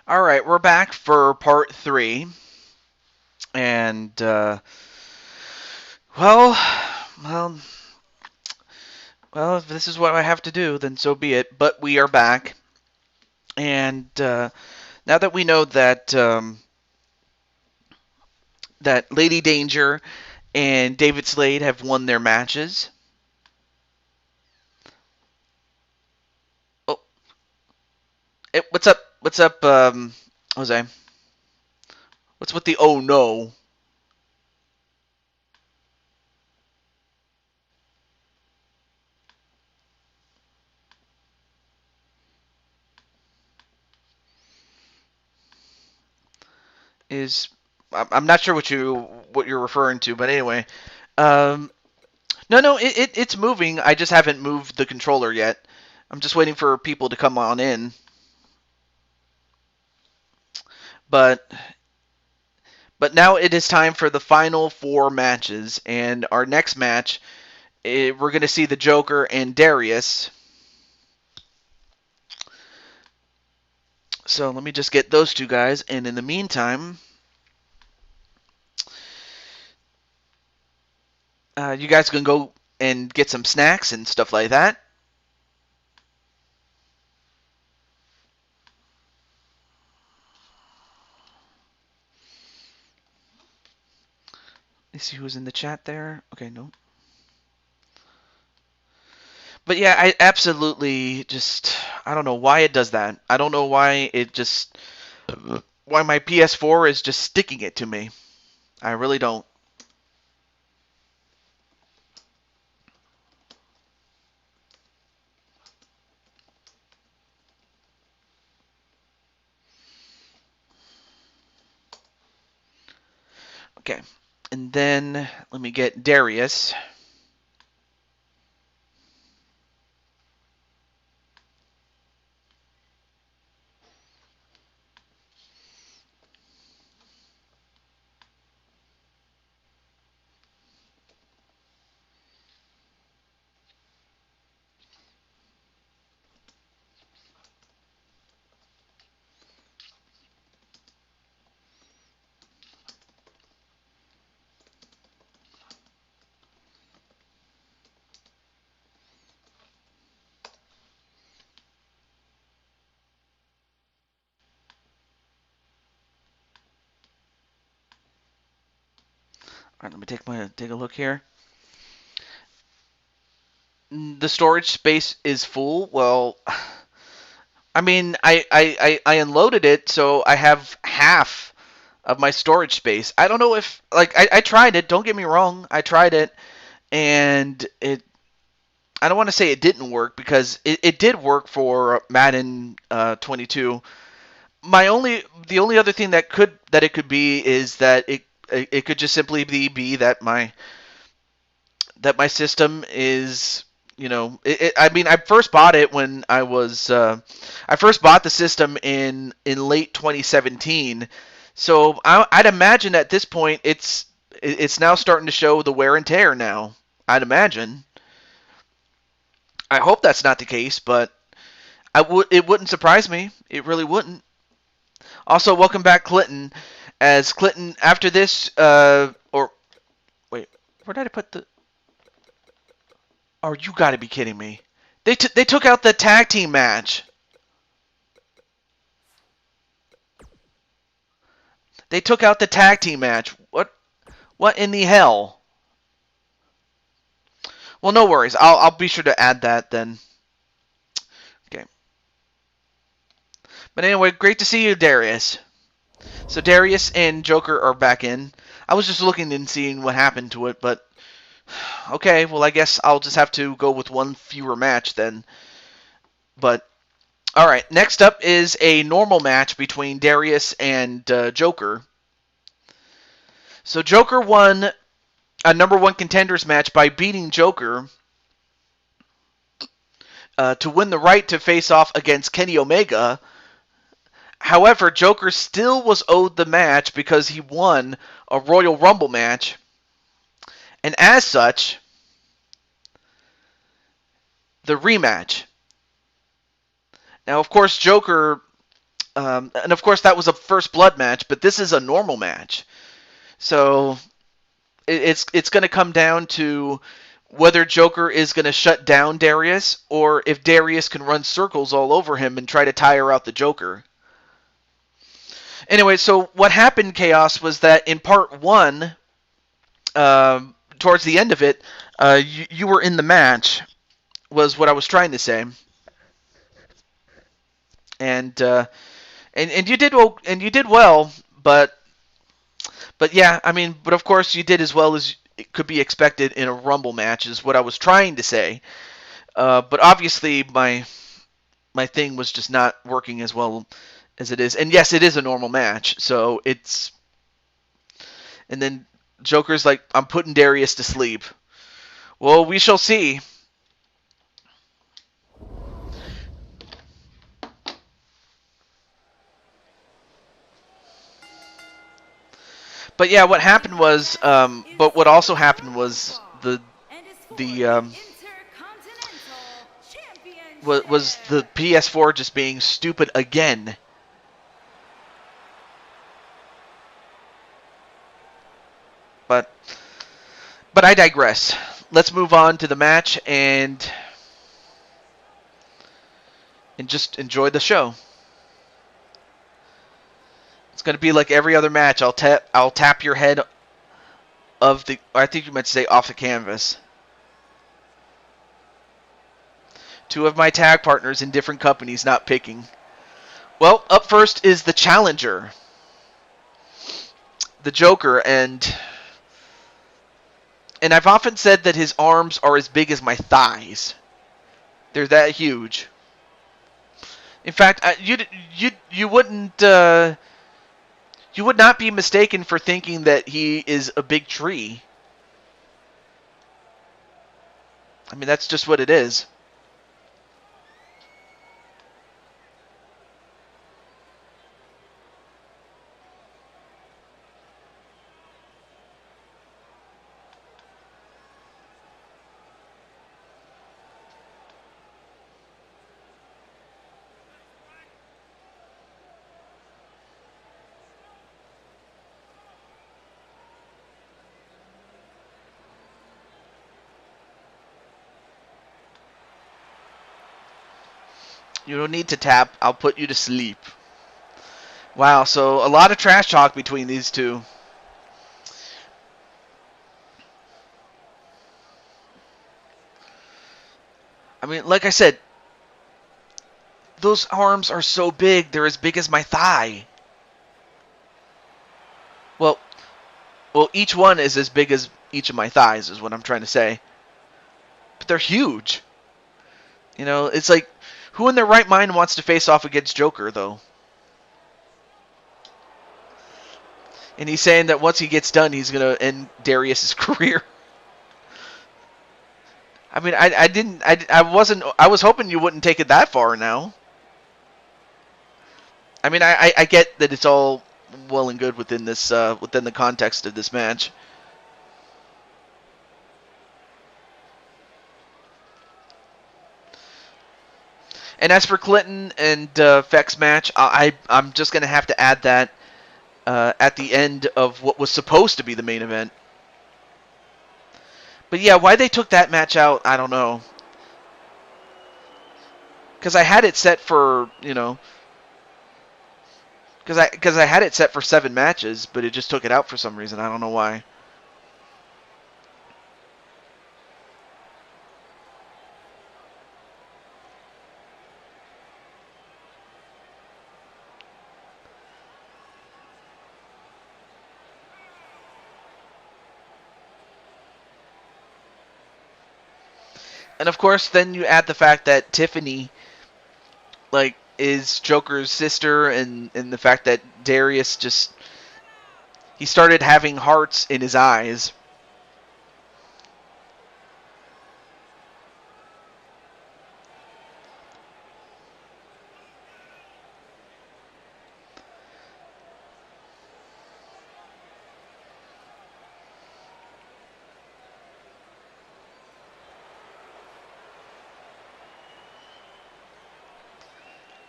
All right, we're back for part 3, and well, well, well, if this is what I have to do, then so be it. But we are back, and now that we know that that Lady Danger and David Slade have won their matches. Oh, what's up? What's up, Jose? What's with the oh no? Is I'm not sure what you're referring to, but anyway, um, no, it's moving. I just haven't moved the controller yet. I'm just waiting for people to come on in. But now it is time for the final 4 matches, and our next match, we're going to see the Joker and Darius. So let me just get those two guys, and in the meantime, you guys can go and get some snacks and stuff like that. Let's see who's in the chat there. Okay, no. But yeah, I absolutely just I don't know why it does that. I don't know why it just why my PS4 is just sticking it to me. I really don't. Okay. And then let me get Darius. All right, let me take a look here. The storage space is full. Well, I mean, I unloaded it, so I have half of my storage space. I don't know if like I tried it. Don't get me wrong, I tried it, and I don't want to say it didn't work because it did work for Madden 22. The only other thing that it could be is that it could just simply be that my system is I mean I first bought it when I first bought the system in late 2017, so I'd imagine at this point it's now starting to show the wear and tear now. I'd imagine. I hope that's not the case, but it wouldn't surprise me. It really wouldn't. Also, welcome back, Clinton. As Clinton, after this, or wait, where did I put the? Oh, you got to be kidding me! They took out the tag team match. They took out the tag team match. What in the hell? Well, no worries. I'll be sure to add that then. Okay. But anyway, great to see you, Darius. So Darius and Joker are back in. I was just looking and seeing what happened to it, but okay, well I guess I'll just have to go with one fewer match then. But all right, next up is a normal match between Darius and Joker. So Joker won a number 1 contenders match by beating Joker to win the right to face off against Kenny Omega. However, Joker still was owed the match because he won a Royal Rumble match. And as such, the rematch. Now, of course, Joker And of course that was a first blood match, but this is a normal match. So it's going to come down to whether Joker is going to shut down Darius, or if Darius can run circles all over him and try to tire out the Joker. Anyway, so what happened, Chaos, was that in part one, towards the end of it, you were in the match, was what I was trying to say, and and you did well, but yeah, I mean, but of course you did as well as it could be expected in a Rumble match, is what I was trying to say. But obviously my thing was just not working as well as it is. And yes, it is a normal match, so it's. And then Joker's like, I'm putting Darius to sleep. Well, we shall see. But yeah, what happened was, but what also happened was the was the PS4 just being stupid again. But I digress. Let's move on to the match and just enjoy the show. It's going to be like every other match. I'll tap your head of the, or I think you meant to say off the canvas. Two of my tag partners in different companies not picking. Well, up first is the challenger, the Joker, and I've often said that his arms are as big as my thighs. They're that huge. In fact, you wouldn't you would not be mistaken for thinking that he is a big tree. I mean, that's just what it is. You don't need to tap. I'll put you to sleep. Wow, so a lot of trash talk between these two. I mean, like I said, those arms are so big, they're as big as my thigh. Well, each one is as big as each of my thighs, is what I'm trying to say. But they're huge. You know, it's like, who in their right mind wants to face off against Joker, though? And he's saying that once he gets done, he's going to end Darius's career. I mean, I was hoping you wouldn't take it that far now. I mean, I get that it's all well and good within this, within the context of this match. And as for Clinton and Feck's match, I'm just going to have to add that at the end of what was supposed to be the main event. But yeah, why they took that match out, I don't know. Because I had it set for, you know, because I had it set for 7 matches, but it just took it out for some reason. I don't know why. And of course, then you add the fact that Tiffany, like, is Joker's sister, and the fact that Darius just, he started having hearts in his eyes.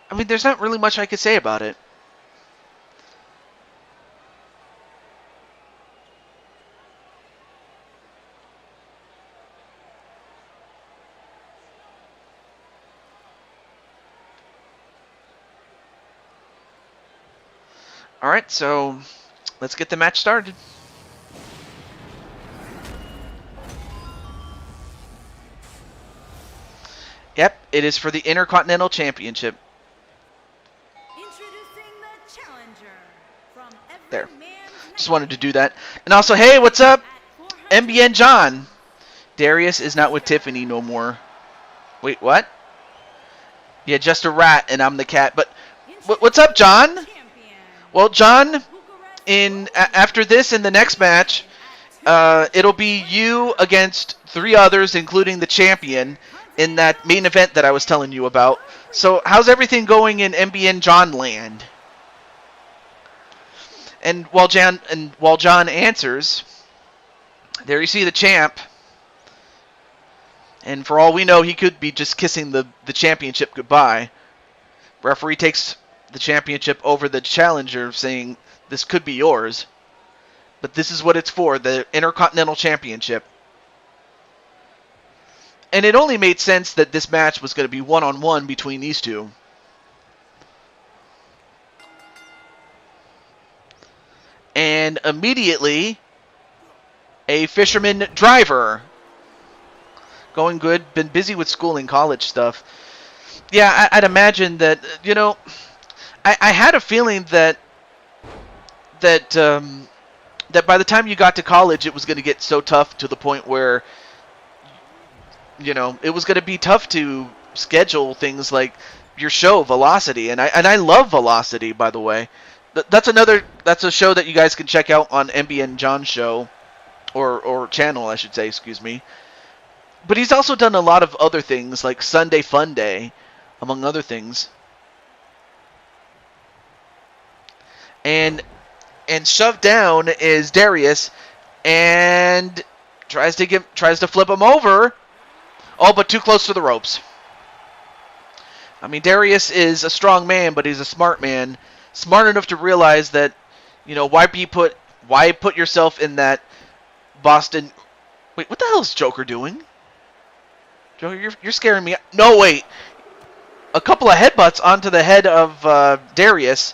I mean, there's not really much I could say about it. All right, so let's get the match started. Yep, it is for the Intercontinental Championship. Introducing the challenger from There. every man's Just wanted to do that. And also, hey, what's up? MBN John. Darius is not with Tiffany no more. Wait, what? Yeah, just a rat, and I'm the cat. But what's up, John? Well, John, after this in the next match, it'll be you against 3 others, including the champion, in that main event that I was telling you about. So, how's everything going in MBN John land? And while John answers, there you see the champ. And for all we know, he could be just kissing the championship goodbye. Referee takes the championship over the challenger, saying, this could be yours. But this is what it's for, the Intercontinental Championship. And it only made sense that this match was going to be one-on-one between these two. And immediately, a fisherman driver. Going good. Been busy with school and college stuff. Yeah, I'd imagine that, I had a feeling that by the time you got to college, it was going to get so tough to the point where, it was going to be tough to schedule things like your show, Velocity. And I love Velocity, by the way. That's a show that you guys can check out on MBN John's show, or channel, I should say, excuse me. But he's also done a lot of other things, like Sunday Fun Day, among other things. And shoved down is Darius, and tries to flip him over. Oh, but too close to the ropes. I mean, Darius is a strong man, but he's a smart man. Smart enough to realize that, why put yourself in that Boston... Wait, what the hell is Joker doing? Joker, you're scaring me. No, wait. A couple of headbutts onto the head of Darius.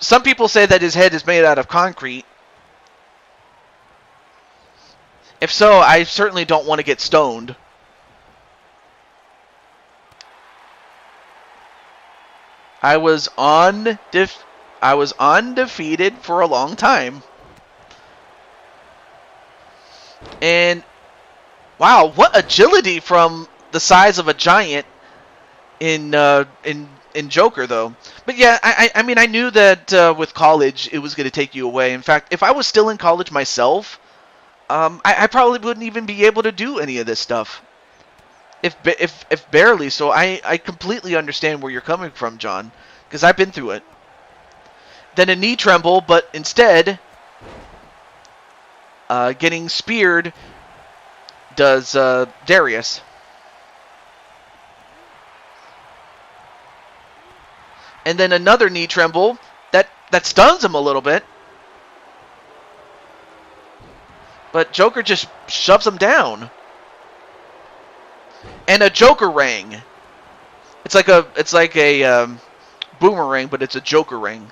Some people say that his head is made out of concrete. If so, I certainly don't want to get stoned. I was undefeated for a long time. And wow, what agility from the size of a giant in Joker, though. But yeah, I mean, I knew that with college it was going to take you away. In fact, if I was still in college myself, I probably wouldn't even be able to do any of this stuff. If barely. So I completely understand where you're coming from, John, because I've been through it. Then a knee tremble, but instead, getting speared does Darius. And then another knee tremble that stuns him a little bit. But Joker just shoves him down. And a Joker ring. It's like a boomerang, but it's a Joker ring.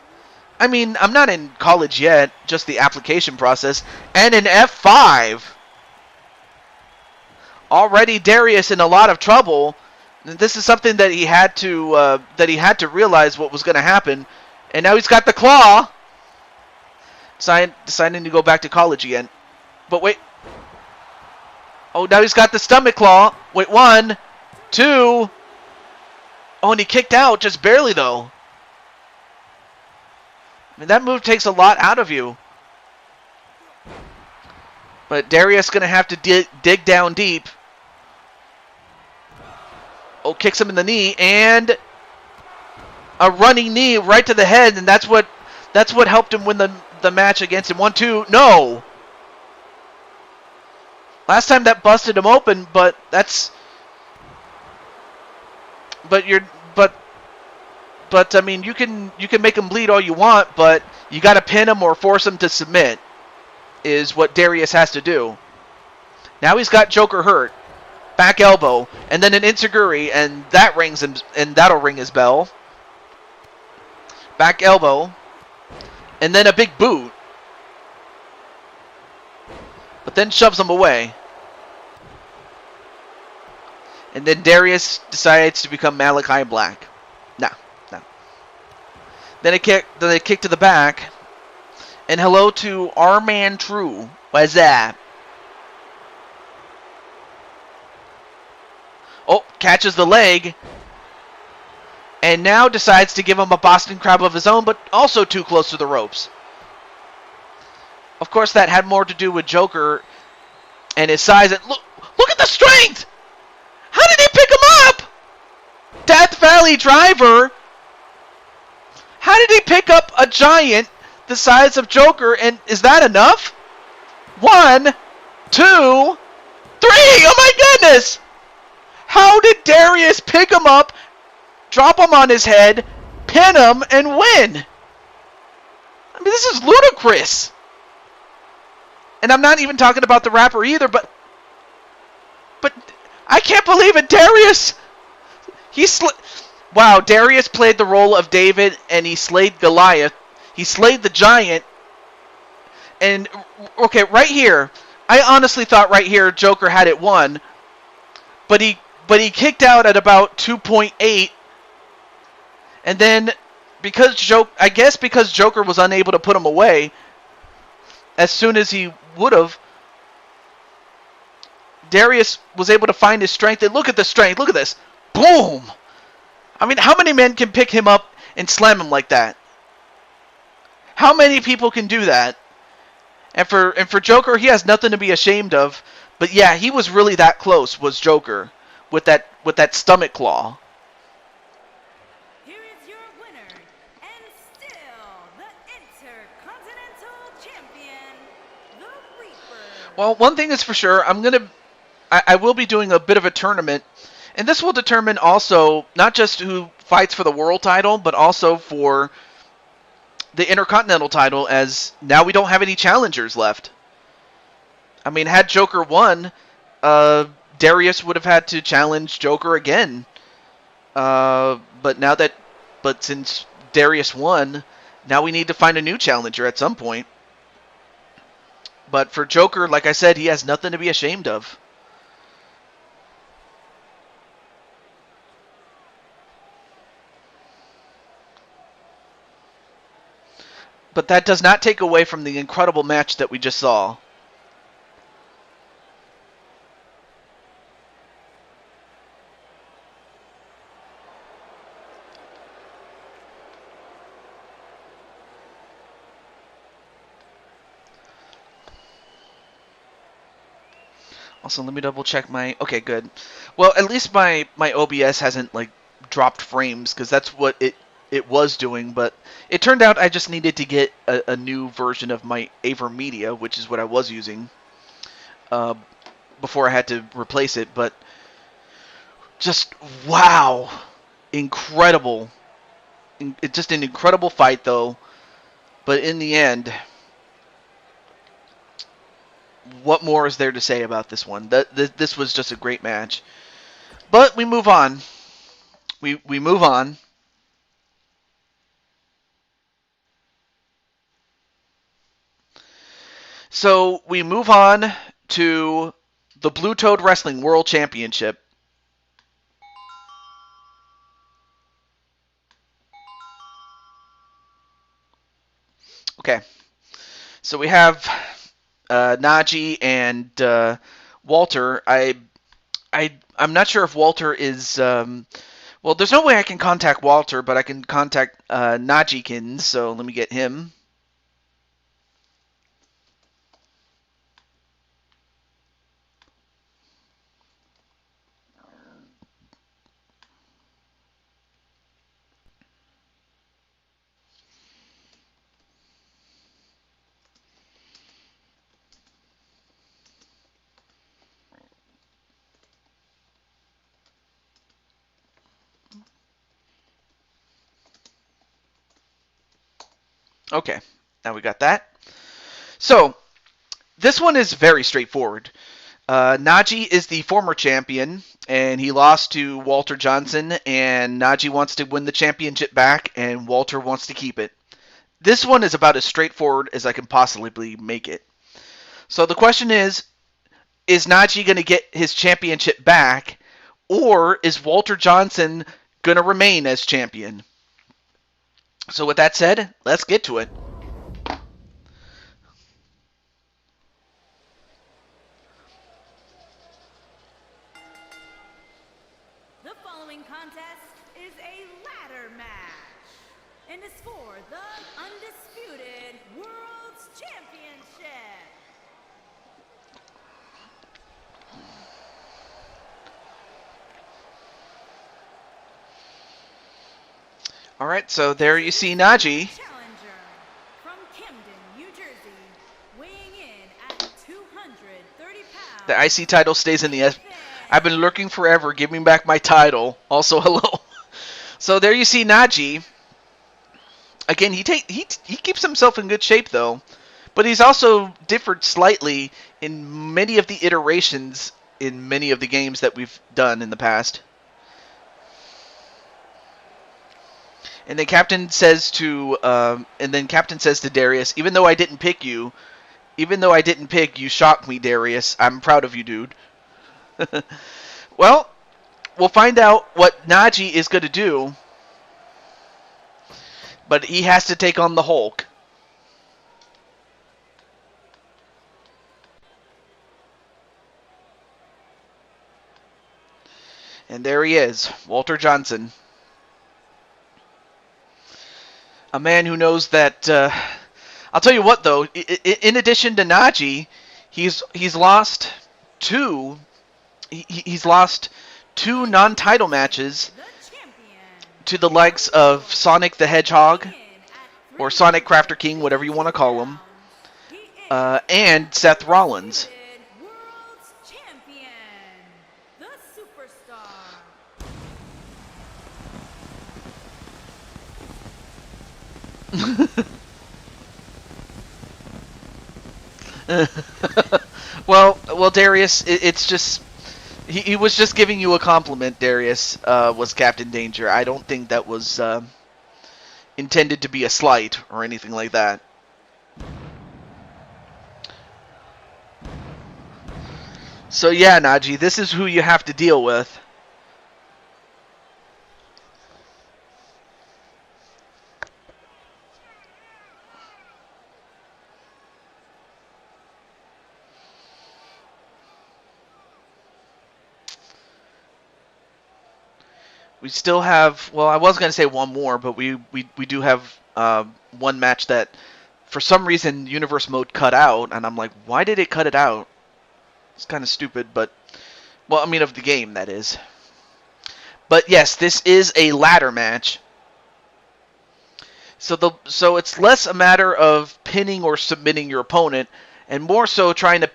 I mean, I'm not in college yet, just the application process. And an F5. Already Darius in a lot of trouble. This is something that he had to realize what was going to happen. And now he's got the claw. Deciding to go back to college again. But wait. Oh, now he's got the stomach claw. Wait, 1, 2. Oh, and he kicked out, just barely, though. I mean, that move takes a lot out of you. But Darius going to have to dig down deep. Oh, kicks him in the knee, and a running knee right to the head, and that's what helped him win the match against him. 1, 2, no! Last time that busted him open, but I mean, you can make him bleed all you want, but you got to pin him or force him to submit, is what Darius has to do. Now he's got Joker hurt. Back elbow, and then an enziguri, and that'll ring his bell. Back elbow. and then a big boot, but then shoves him away. And then Darius decides to become Malachi Black. No. Then a kick to the back. And hello to our man True. What's that? Oh, catches the leg. And now decides to give him a Boston Crab of his own, but also too close to the ropes. Of course, that had more to do with Joker and his size. And look at the strength! How did he pick him up? Death Valley Driver. How did he pick up a giant the size of Joker? And is that enough? 1, 2, 3. Oh my goodness! How did Darius pick him up, drop him on his head, pin him, and win? I mean, this is ludicrous. And I'm not even talking about the rapper either, but I can't believe it. Darius, wow, Darius played the role of David, and he slayed Goliath. He slayed the giant. And, okay, right here, I honestly thought right here Joker had it won, but he kicked out at about 2.8, and then because Joker was unable to put him away as soon as he would have, Darius was able to find his strength. And look at the strength. Look at this. Boom! I mean, how many men can pick him up and slam him like that? How many people can do that? And for Joker, he has nothing to be ashamed of. But yeah, he was really that close, was Joker, with that stomach claw. Here is your winner, and still the Intercontinental Champion, the Reaper. Well, one thing is for sure, I will be doing a bit of a tournament, and this will determine also not just who fights for the world title, but also for the Intercontinental title, as now we don't have any challengers left. I mean, had Joker won, Darius would have had to challenge Joker again. But since Darius won, now we need to find a new challenger at some point. But for Joker, like I said, he has nothing to be ashamed of. But that does not take away from the incredible match that we just saw. Also, let me double check my... Okay, good. Well, at least my OBS hasn't, like, dropped frames, because that's what it was doing, but it turned out I just needed to get a new version of my AverMedia, which is what I was using, before I had to replace it. But just, wow, incredible. It's just an incredible fight, though. But in the end, what more is there to say about this one? This was just a great match. But we move on. We move on. So we move on to the Blue Toad Wrestling World Championship. Okay. So we have Najee and Walter. I'm not sure if Walter is... well, there's no way I can contact Walter, but I can contact Najee-kin, so let me get him. Okay, now we got that. So, this one is very straightforward. Najee is the former champion, and he lost to Walter Johnson, and Najee wants to win the championship back, and Walter wants to keep it. This one is about as straightforward as I can possibly make it. So the question is Najee going to get his championship back, or is Walter Johnson going to remain as champion? So with that said, let's get to it. The following contest is a ladder match and is for the undisputed World's Championship. All right, so there you see Najee. Challenger from Camden, New Jersey, weighing in at 230 pounds. The IC title stays in the I've been lurking forever. Give me back my title. Also, hello. So there you see Najee. Again, he keeps himself in good shape though, but he's also differed slightly in many of the iterations in many of the games that we've done in the past. And then Captain says to Darius, even though I didn't pick you, you shocked me, Darius. I'm proud of you, dude. Well, we'll find out what Najee is going to do, but he has to take on the Hulk. And there he is, Walter Johnson. A man who knows that. I'll tell you what, though. In addition to Najee, he's lost two. He's lost two non-title matches to the likes of Sonic the Hedgehog, or Sonic Crafter King, whatever you want to call him, and Seth Rollins. World's Champion, the Superstar. well, Darius, it's just he was just giving you a compliment. Darius was Captain Danger. I don't think that was intended to be a slight or anything like that. So yeah, Najee, this is who you have to deal with. We still have, well, I was going to say one more, but we do have one match that, for some reason, Universe Mode cut out, and I'm like, why did it cut it out? It's kind of stupid, but, well, I mean, of the game, that is. But yes, this is a ladder match. So it's less a matter of pinning or submitting your opponent, and more so trying to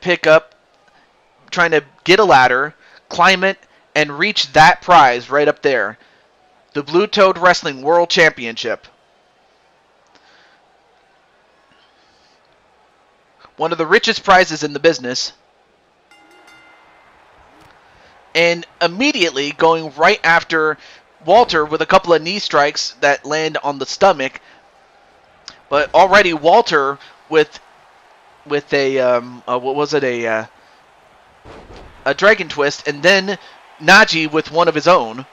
get a ladder, climb it, and reach that prize right up there. The Blue Toad Wrestling World Championship. One of the richest prizes in the business. And immediately going right after Walter with a couple of knee strikes that land on the stomach. But already Walter with a what was it, a dragon twist, and then Najee with one of his own.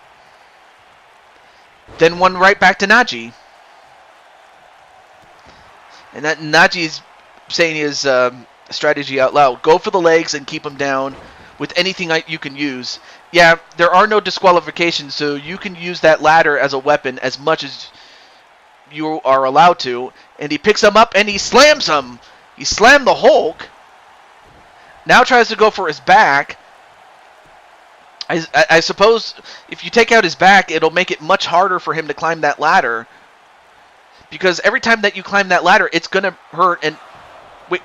Then one right back to Najee. And that Najee's saying his strategy out loud. Go for the legs and keep him down with anything you can use. Yeah, there are no disqualifications, so you can use that ladder as a weapon as much as you are allowed to. And he picks him up and he slams him. He slammed the Hulk. Now tries to go for his back. I suppose if you take out his back, it'll make it much harder for him to climb that ladder. Because every time that you climb that ladder, it's gonna hurt. And wait,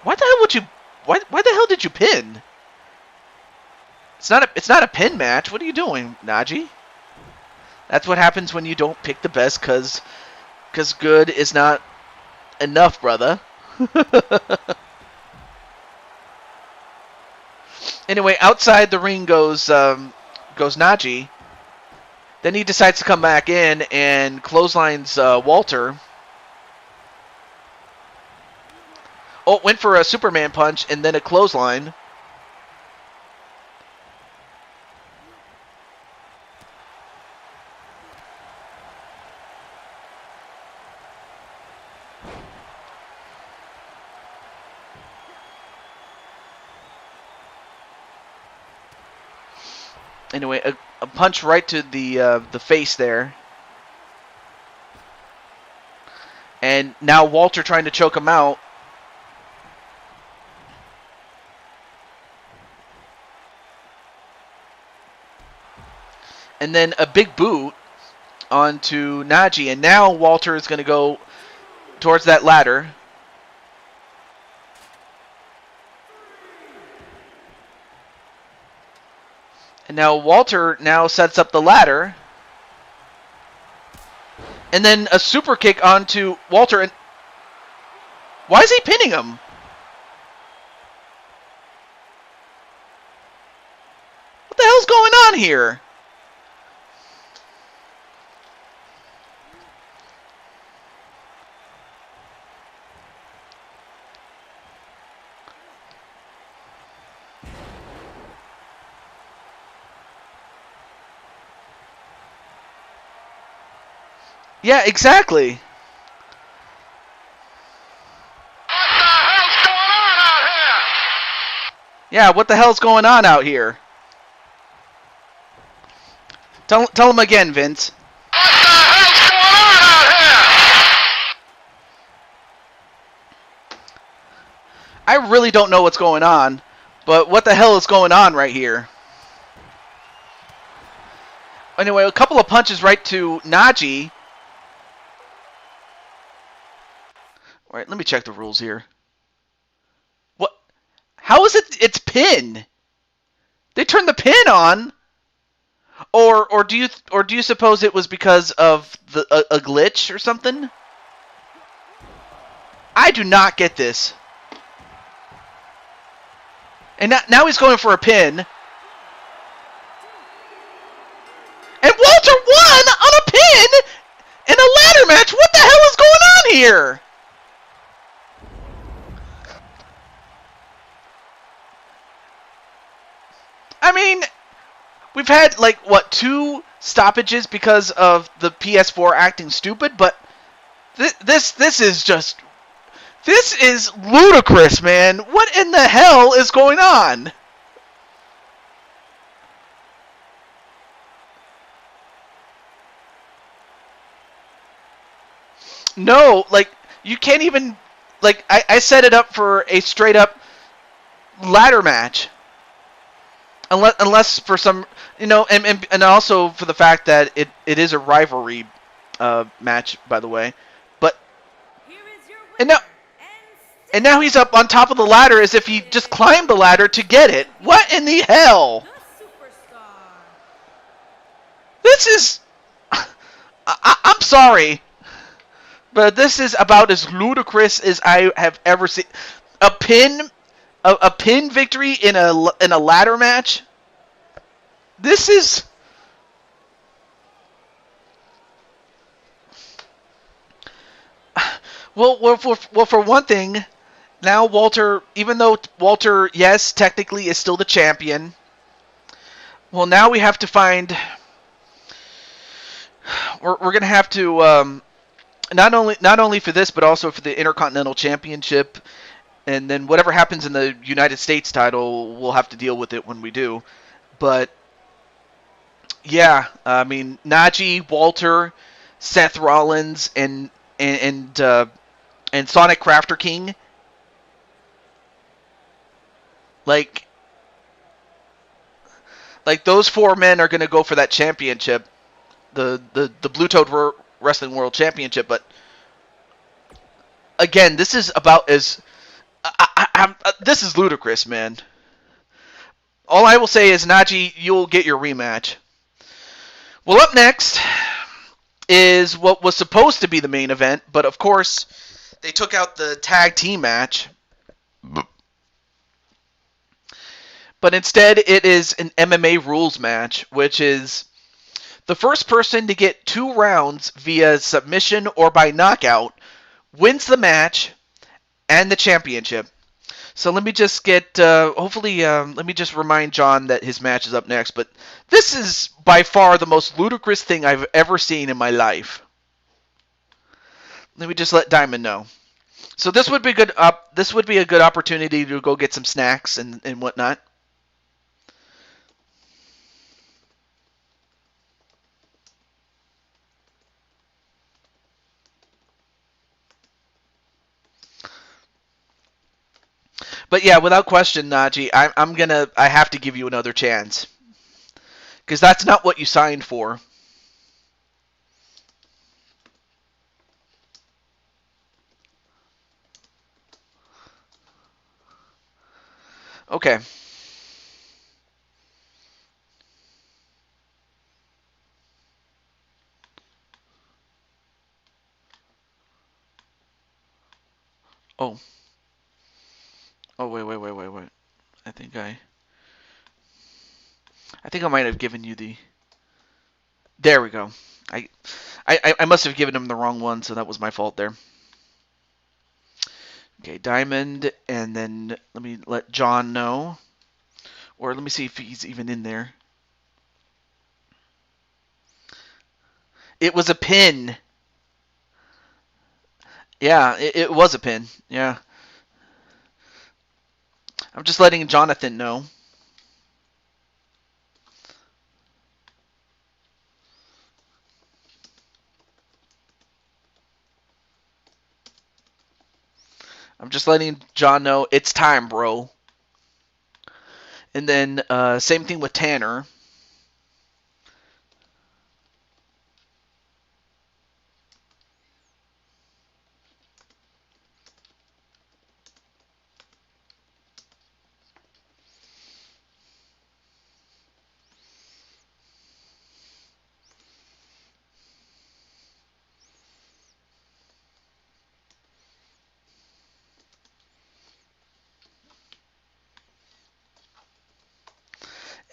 why the hell would you? Why the hell did you pin? It's not a pin match. What are you doing, Najee? That's what happens when you don't pick the best, cause good is not enough, brother. Anyway, outside the ring goes Najee. Then he decides to come back in and clotheslines Walter. Oh, went for a Superman punch and then a clothesline. Anyway, a punch right to the face there. And now Walter trying to choke him out. And then a big boot onto Najee. And now Walter is going to go towards that ladder. And now Walter now sets up the ladder. And then a super kick onto Walter. And why is he pinning him? What the hell's going on here? Yeah, exactly. Yeah, what the hell's going on out here? Tell him again, Vince. What the hell's going on out here? I really don't know what's going on, but what the hell is going on right here? Anyway, a couple of punches right to Najee. All right, let me check the rules here. What? How is it? It's pin. They turned the pin on. Or do you suppose it was because of a glitch or something? I do not get this. And now he's going for a pin. And Walter won on a pin in a ladder match. What the hell is going on here? I mean, we've had, like, what, 2 stoppages because of the PS4 acting stupid, but this is just... This is ludicrous, man. What in the hell is going on? No, like, you can't even... Like, I set it up for a straight-up ladder match. Unless for some, and also for the fact that it is a rivalry match, by the way. But and now he's up on top of the ladder as if he just climbed the ladder to get it. What in the hell? This is, I'm sorry, but this is about as ludicrous as I have ever seen. A pin victory in a ladder match. This is well for one thing, now Walter, even though Walter, yes, technically is still the champion. Well, now we have to find. We're gonna have to not only for this, but also for the Intercontinental Championship. And then whatever happens in the United States title, we'll have to deal with it when we do. But, yeah, I mean, Najee, Walter, Seth Rollins, and Sonic Crafter King. Like those 4 men are going to go for that championship, the Blue Toad Wrestling World Championship. But, again, this is about as... this is ludicrous, man. All I will say is, Najee, you'll get your rematch. Well, up next is what was supposed to be the main event, but of course, they took out the tag team match. But instead, it is an MMA rules match, which is the first person to get 2 rounds via submission or by knockout wins the match. and the championship. So let me just get, hopefully, let me just remind John that his match is up next. But this is by far the most ludicrous thing I've ever seen in my life. Let me just let Diamond know. So this would be good. This would be a good opportunity to go get some snacks and whatnot. But yeah, without question, Najee, I have to give you another chance because that's not what you signed for. Okay. Oh. Oh, wait. I think I I think I might have given you the. There we go. I I must have given him the wrong one, so that was my fault there. Okay, Diamond, and then let me let John know, or let me see if he's even in there. It was a pin. Yeah, it was a pin. Yeah, I'm just letting Jonathan know. I'm just letting John know it's time, bro. And then same thing with Tanner.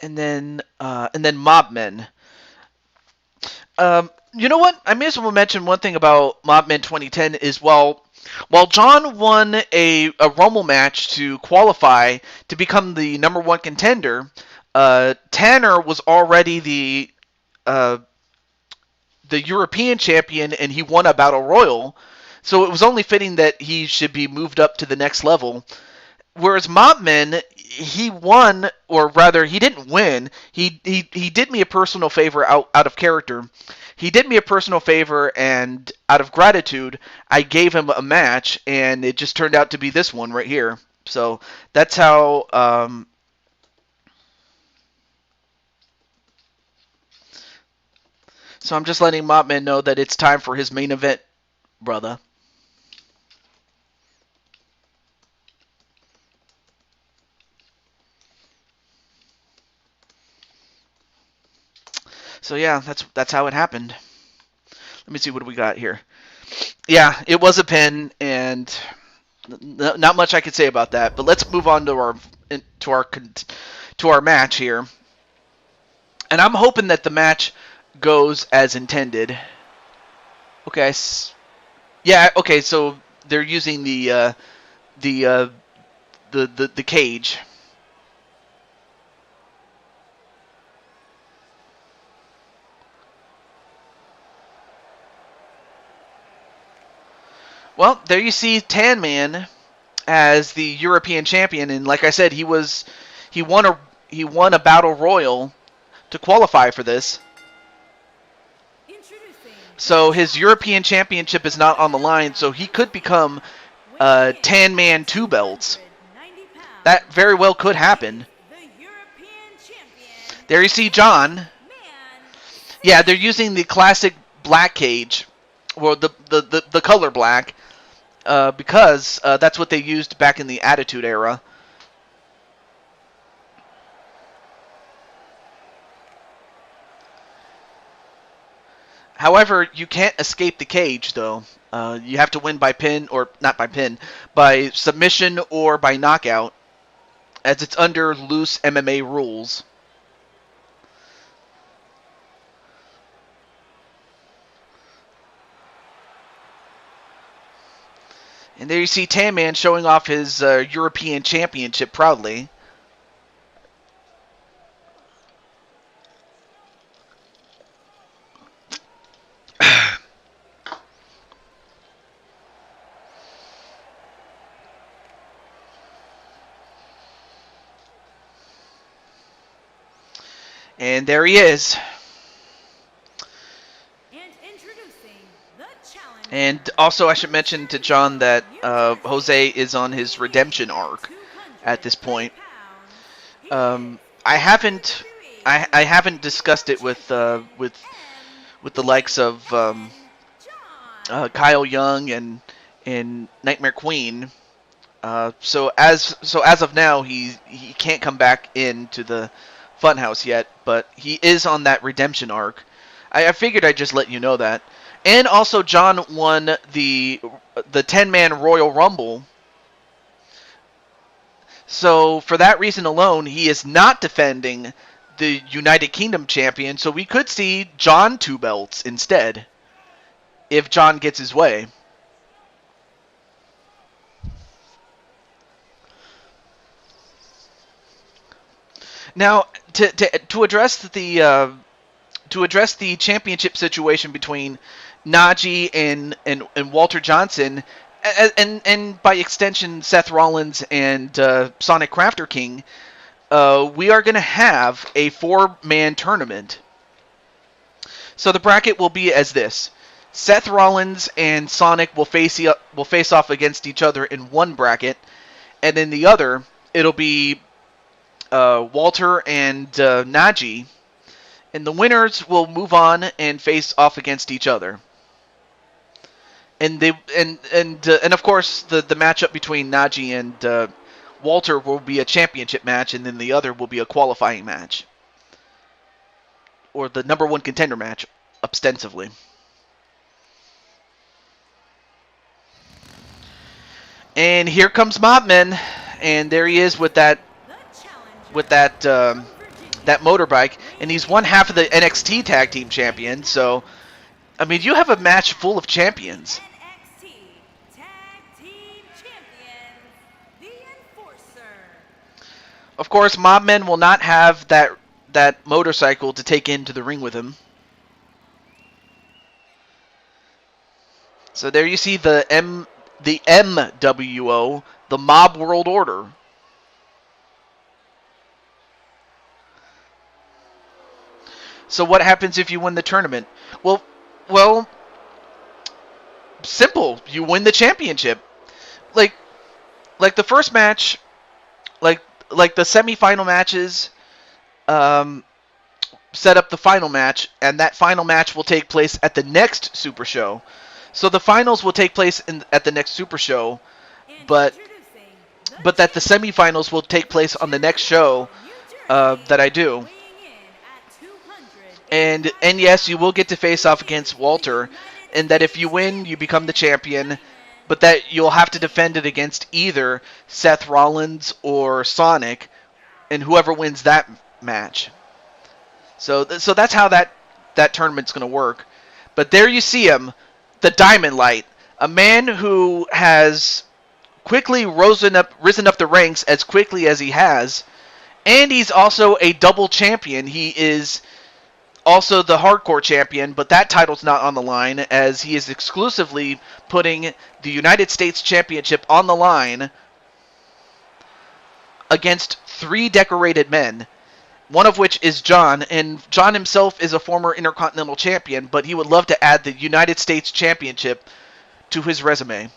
And then Mobmen. You know what? I may as well mention one thing about Mobmen 2010 is while John won a Rumble match to qualify to become the number one contender, Tanner was already uh, the European champion and he won a battle royal. So it was only fitting that he should be moved up to the next level. Whereas Mobman, he won, or rather, he didn't win. He did me a personal favor out of character. He did me a personal favor, and out of gratitude, I gave him a match, and it just turned out to be this one right here. So that's how. So I'm just letting Mobman know that it's time for his main event, brother. So yeah, that's how it happened. Let me see what do we got here. Yeah, it was a pin, and not much I could say about that. But let's move on to to our to our match here, and I'm hoping that the match goes as intended. Okay, yeah, okay. So they're using the the cage. Well, there you see Tan Man as the European champion, and like I said, he won a battle royal to qualify for this. Introducing the So his European challenger championship is from not on the line, so he could Kazakhstan, become weighing in Tan Man at 2 belts. 290 That pounds, very well could is happen. the European champion, There you see Tan John. Man Yeah, they're 60. using the classic black cage, or the color black, because that's what they used back in the Attitude Era. However, you can't escape the cage, though. You have to win by pin, or not by pin, by submission or by knockout, as it's under loose MMA rules. And there you see Tan Man showing off his European Championship proudly. And there he is. And introducing the challenger. And also, I should mention to John that Jose is on his redemption arc at this point. I haven't discussed it with the likes of Kyle Young and Nightmare Queen. So as of now, he can't come back into the Funhouse yet, but he is on that redemption arc. I figured I'd just let you know that. And also, John won the 10-man Royal Rumble. So for that reason alone, he is not defending the United Kingdom champion. So we could see John 2 belts instead, if John gets his way. Now, to address the championship situation between Najee and Walter Johnson, and by extension Seth Rollins and Sonic Crafter King, we are going to have a 4-man tournament. So the bracket will be as this: Seth Rollins and Sonic will face off against each other in one bracket, and in the other it'll be Walter and Najee, and the winners will move on and face off against each other. And of course the matchup between Najee and Walter will be a championship match, and then the other will be a qualifying match, or the number 1 contender match, ostensibly. And here comes Mobman, and there he is with that motorbike, and he's one half of the NXT Tag Team Champion. So, I mean, you have a match full of champions. NXT Tag Team Champions, the Enforcer. Of course, Mobman will not have that motorcycle to take into the ring with him. So there you see the MWO, the Mob World Order. So what happens if you win the tournament? Well, simple. You win the championship. Like the first match, like the semifinal matches, set up the final match, and that final match will take place at the next Super Show. So the finals will take place at the next Super Show, but that the semifinals will take place on the next show that I do. And yes, you will get to face off against Walter, and that if you win, you become the champion, but that you'll have to defend it against either Seth Rollins or Sonic, and whoever wins that match. So that's how that tournament's going to work. But there you see him, the Diamond Light, a man who has quickly risen up the ranks as quickly as he has, and he's also a double champion. He is also the hardcore champion, but that title's not on the line, as he is exclusively putting the United States Championship on the line against 3 decorated men, one of which is John, and John himself is a former Intercontinental Champion, but he would love to add the United States Championship to his resume,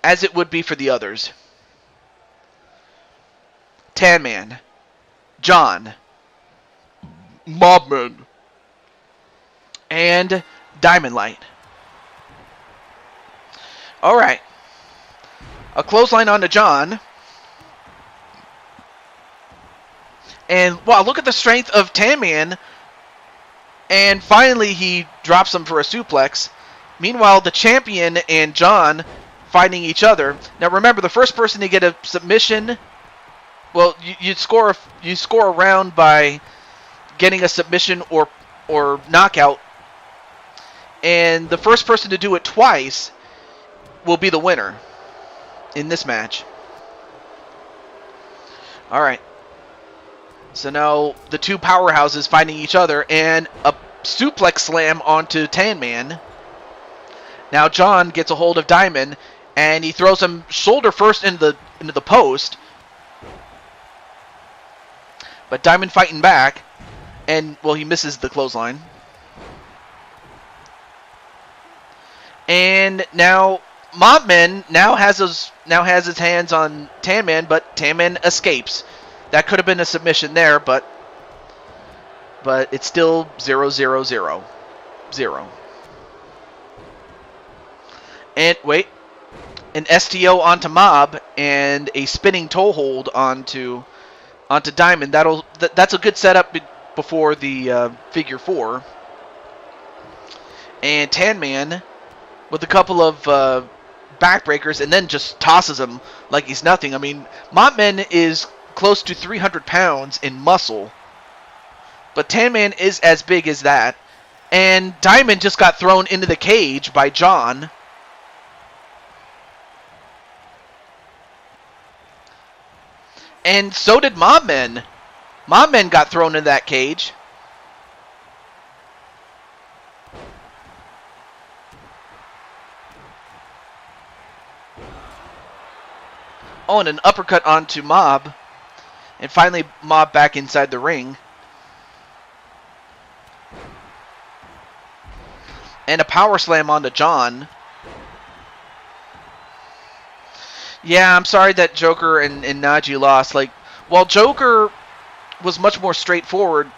as it would be for the others. Tan Man, John, Mobman, and Diamond Light. Alright. A clothesline onto John. And wow, look at the strength of Tan Man. And finally he drops him for a suplex. Meanwhile, the champion and John fighting each other. Now remember, the first person to get a submission, well, you score a round by getting a submission or knockout, and the first person to do it twice will be the winner in this match. All right. So now the two powerhouses fighting each other, and a suplex slam onto Tan Man. Now John gets a hold of Diamond, and he throws him shoulder first into the post. But Diamond fighting back, and well, he misses the clothesline. And now Mobman now has his hands on Tan Man, but Tan Man escapes. That could have been a submission there, but it's still 0-0-0. 0. And wait, an STO onto Mob and a spinning toe hold onto Diamond. That's a good setup before the figure 4. And Tan Man with a couple of backbreakers, and then just tosses him like he's nothing. I mean, Mobman is close to 300 pounds in muscle, but Tan Man is as big as that. And Diamond just got thrown into the cage by John. And so did Mobman. Mobman got thrown in that cage. Oh, and an uppercut onto Mob. And finally, Mob back inside the ring. And a power slam onto John. Yeah, I'm sorry that Joker and Najee lost. Like, while Joker was much more straightforward,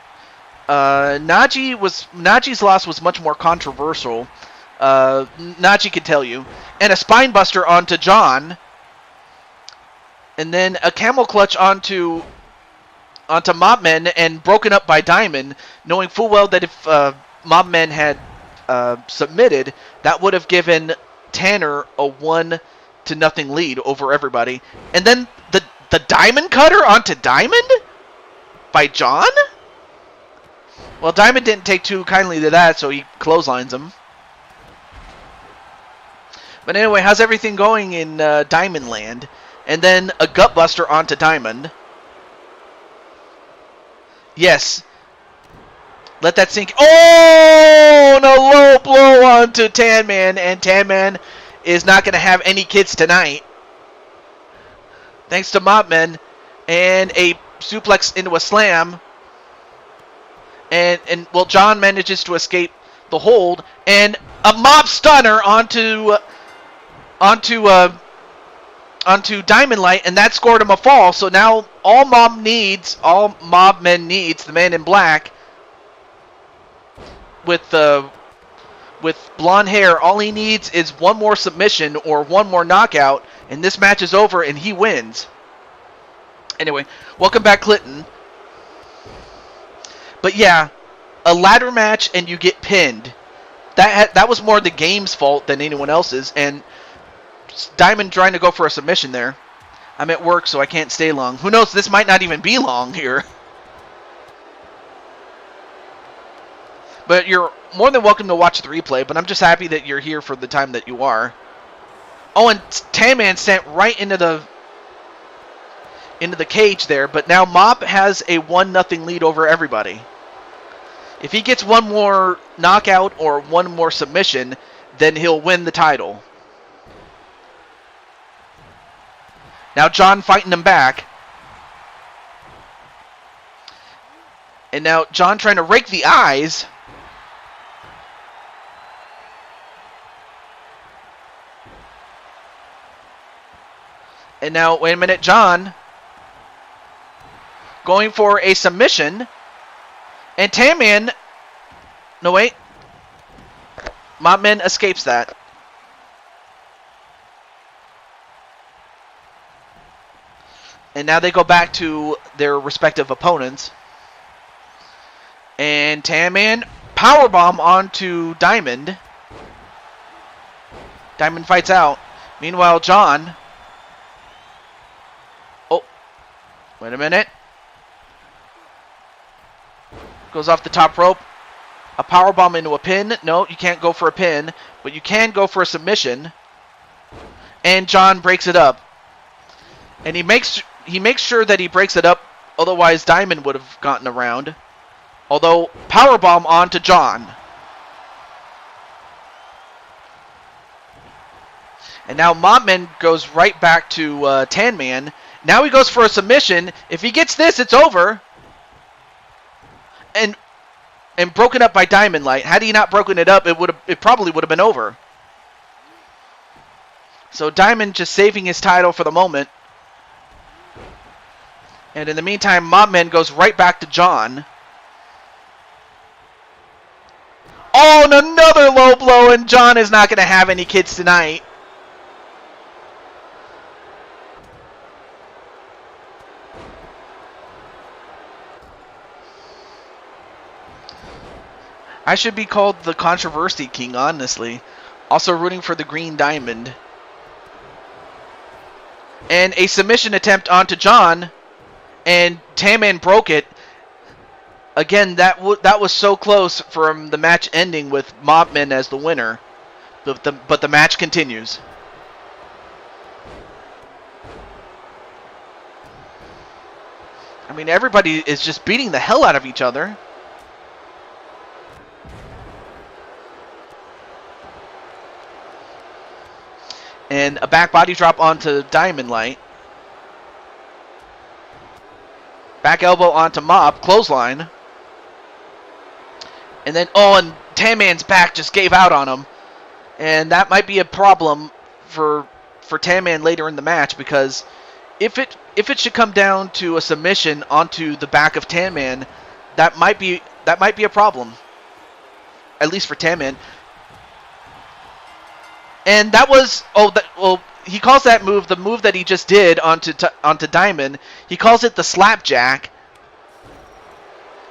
Najee's loss was much more controversial. Najee could tell you. And a spine buster onto John. And then a camel clutch onto Mobman, and broken up by Diamond, knowing full well that if Mobman had submitted, that would have given Tanner a 1-0 lead over everybody. And then the Diamond Cutter onto Diamond by John? Well, Diamond didn't take too kindly to that, so he clotheslines him. But anyway, how's everything going in Diamond Land? And then a gutbuster onto Diamond. Yes. Let that sink. Oh! And a low blow onto Tan Man. And Tan Man is not going to have any kids tonight. Thanks to Mobman. And a suplex into a slam. And well, John manages to escape the hold. And a Mob Stunner onto Diamond Light, and that scored him a fall. So now all Mobman needs, the Man in Black, with blonde hair, all he needs is one more submission or one more knockout, and this match is over, and he wins. Anyway, welcome back, Clinton. But yeah, a ladder match and you get pinned. That was more the game's fault than anyone else's, and Diamond trying to go for a submission there. I'm at work, so I can't stay long. Who knows, this might not even be long here. But you're more than welcome to watch the replay, but I'm just happy that you're here for the time that you are. Oh, and Tan Man sent right into the cage there, but now Mob has a 1-0 lead over everybody. If he gets one more knockout or one more submission, then he'll win the title. Now John fighting him back. And now John trying to rake the eyes. And now, wait a minute, John going for a submission. And Tan Man, no wait, Mobman escapes that. And now they go back to their respective opponents. And Tan Man powerbomb onto Diamond. Diamond fights out. Meanwhile, John. Oh, wait a minute. Goes off the top rope. A powerbomb into a pin. No, you can't go for a pin, but you can go for a submission. and John breaks it up. And he makes sure that he breaks it up, otherwise Diamond would have gotten around. Although, powerbomb onto John. And now Mobman goes right back to Tan Man. Now he goes for a submission. If he gets this, it's over. And broken up by Diamond Light. Had he not broken it up, it probably would have been over. So Diamond just saving his title for the moment. And in the meantime, Mobman goes right back to John. Oh, and another low blow, and John is not going to have any kids tonight. I should be called the Controversy King, honestly. Also rooting for the Green Diamond. And a submission attempt onto John. And Tan Man broke it. Again, that was so close from the match ending with Mobman as the winner. But the match continues. I mean, everybody is just beating the hell out of each other. And a back body drop onto Diamond Light. Back elbow onto Mob. Clothesline. And then, and Tan Man's back just gave out on him. And that might be a problem for Tan Man later in the match, because if it should come down to a submission onto the back of Tan Man, that might be a problem. At least for Tan Man. And that was he calls that move, the move that he just did onto Diamond. He calls it the slapjack,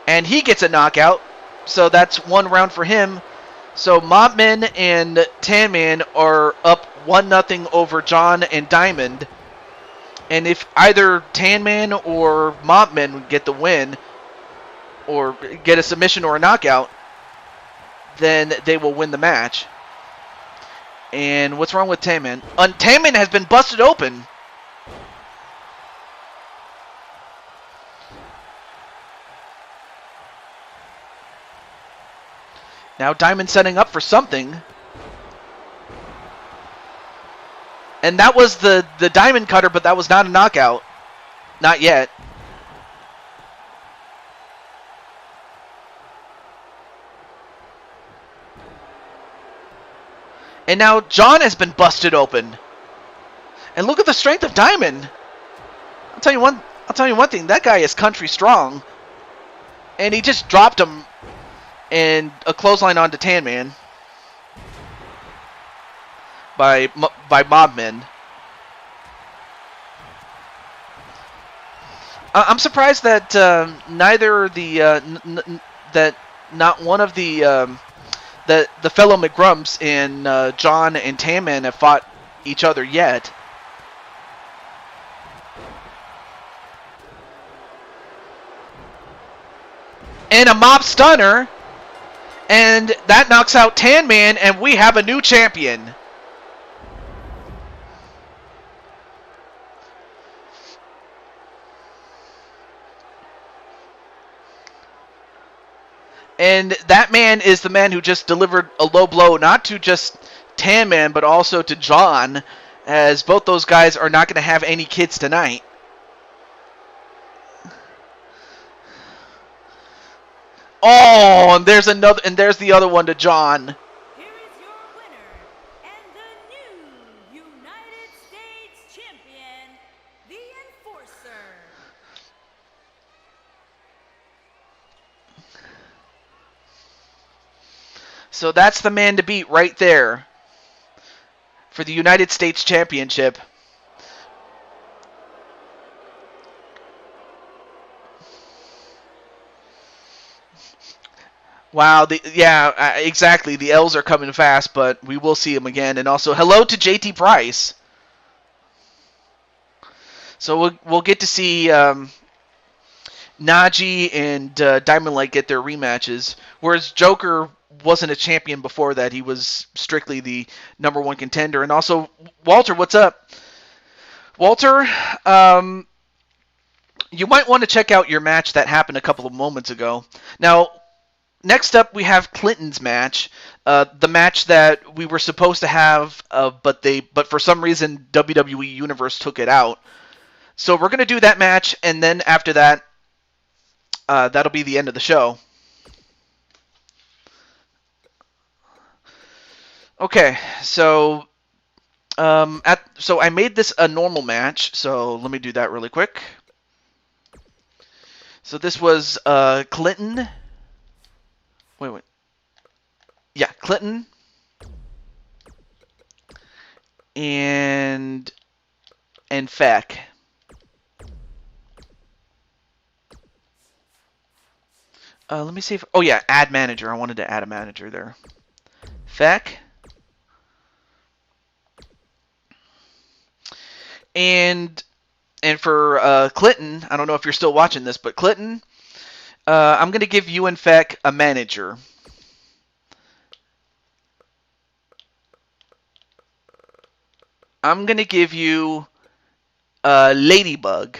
and he gets a knockout. So that's 1 round for him. So Mobman and Tan Man are up 1-0 over John and Diamond. And if either Tan Man or Mobman get the win, or get a submission or a knockout, then they will win the match. And what's wrong with Tan Man? Tan Man has been busted open. Now Diamond setting up for something. And that was the Diamond Cutter, but that was not a knockout. Not yet. And now John has been busted open. And look at the strength of Diamond. I'll tell you one thing. That guy is country strong. And he just dropped him. And a clothesline onto Tan Man. By Mobman. I'm surprised that that not one of the fellow McGrumps and John and Tan Man have fought each other yet. And a mob stunner. And that knocks out Tan Man, and we have a new champion. And that man is the man who just delivered a low blow, not to just Tan Man, but also to John, as both those guys are not going to have any kids tonight. Oh, and there's the other one to John. Here is your winner and the new United States Champion, the Enforcer. So that's the man to beat right there for the United States Championship. Wow, exactly. The L's are coming fast, but we will see him again. And also, hello to JT Price. So we'll get to see Najee and Diamond Light get their rematches, whereas Joker wasn't a champion before that. He was strictly the number one contender. And also, Walter, what's up? Walter, you might want to check out your match that happened a couple of moments ago. Now, next up, we have Clinton's match, the match that we were supposed to have, but for some reason WWE Universe took it out. So we're gonna do that match, and then after that, that'll be the end of the show. Okay, so so I made this a normal match. So let me do that really quick. So this was Clinton. Wait. Yeah, Clinton and Feck. Let me see if. Oh yeah, add manager. I wanted to add a manager there. Feck. And for Clinton, I don't know if you're still watching this, but Clinton, I'm gonna give you and Feck a manager. I'm gonna give you Ladybug.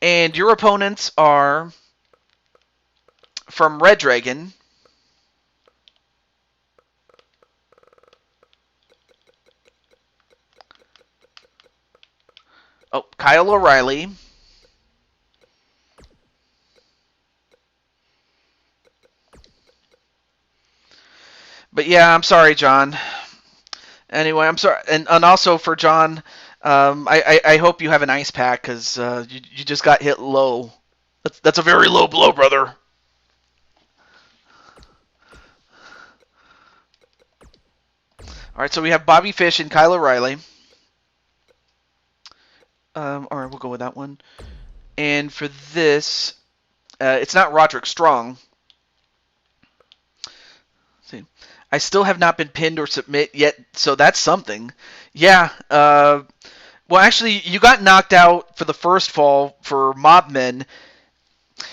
And your opponents are from Red Dragon. Oh, Kyle O'Reilly. But yeah, I'm sorry, John. Anyway, I'm sorry, and also for John, I hope you have an ice pack because you just got hit low. That's a very low blow, brother. All right, so we have Bobby Fish and Kyle O'Reilly. All right, we'll go with that one. And for this, it's not Roderick Strong. Let's see, I still have not been pinned or submit yet, so that's something. Yeah. Well, actually, you got knocked out for the first fall for Mobmen.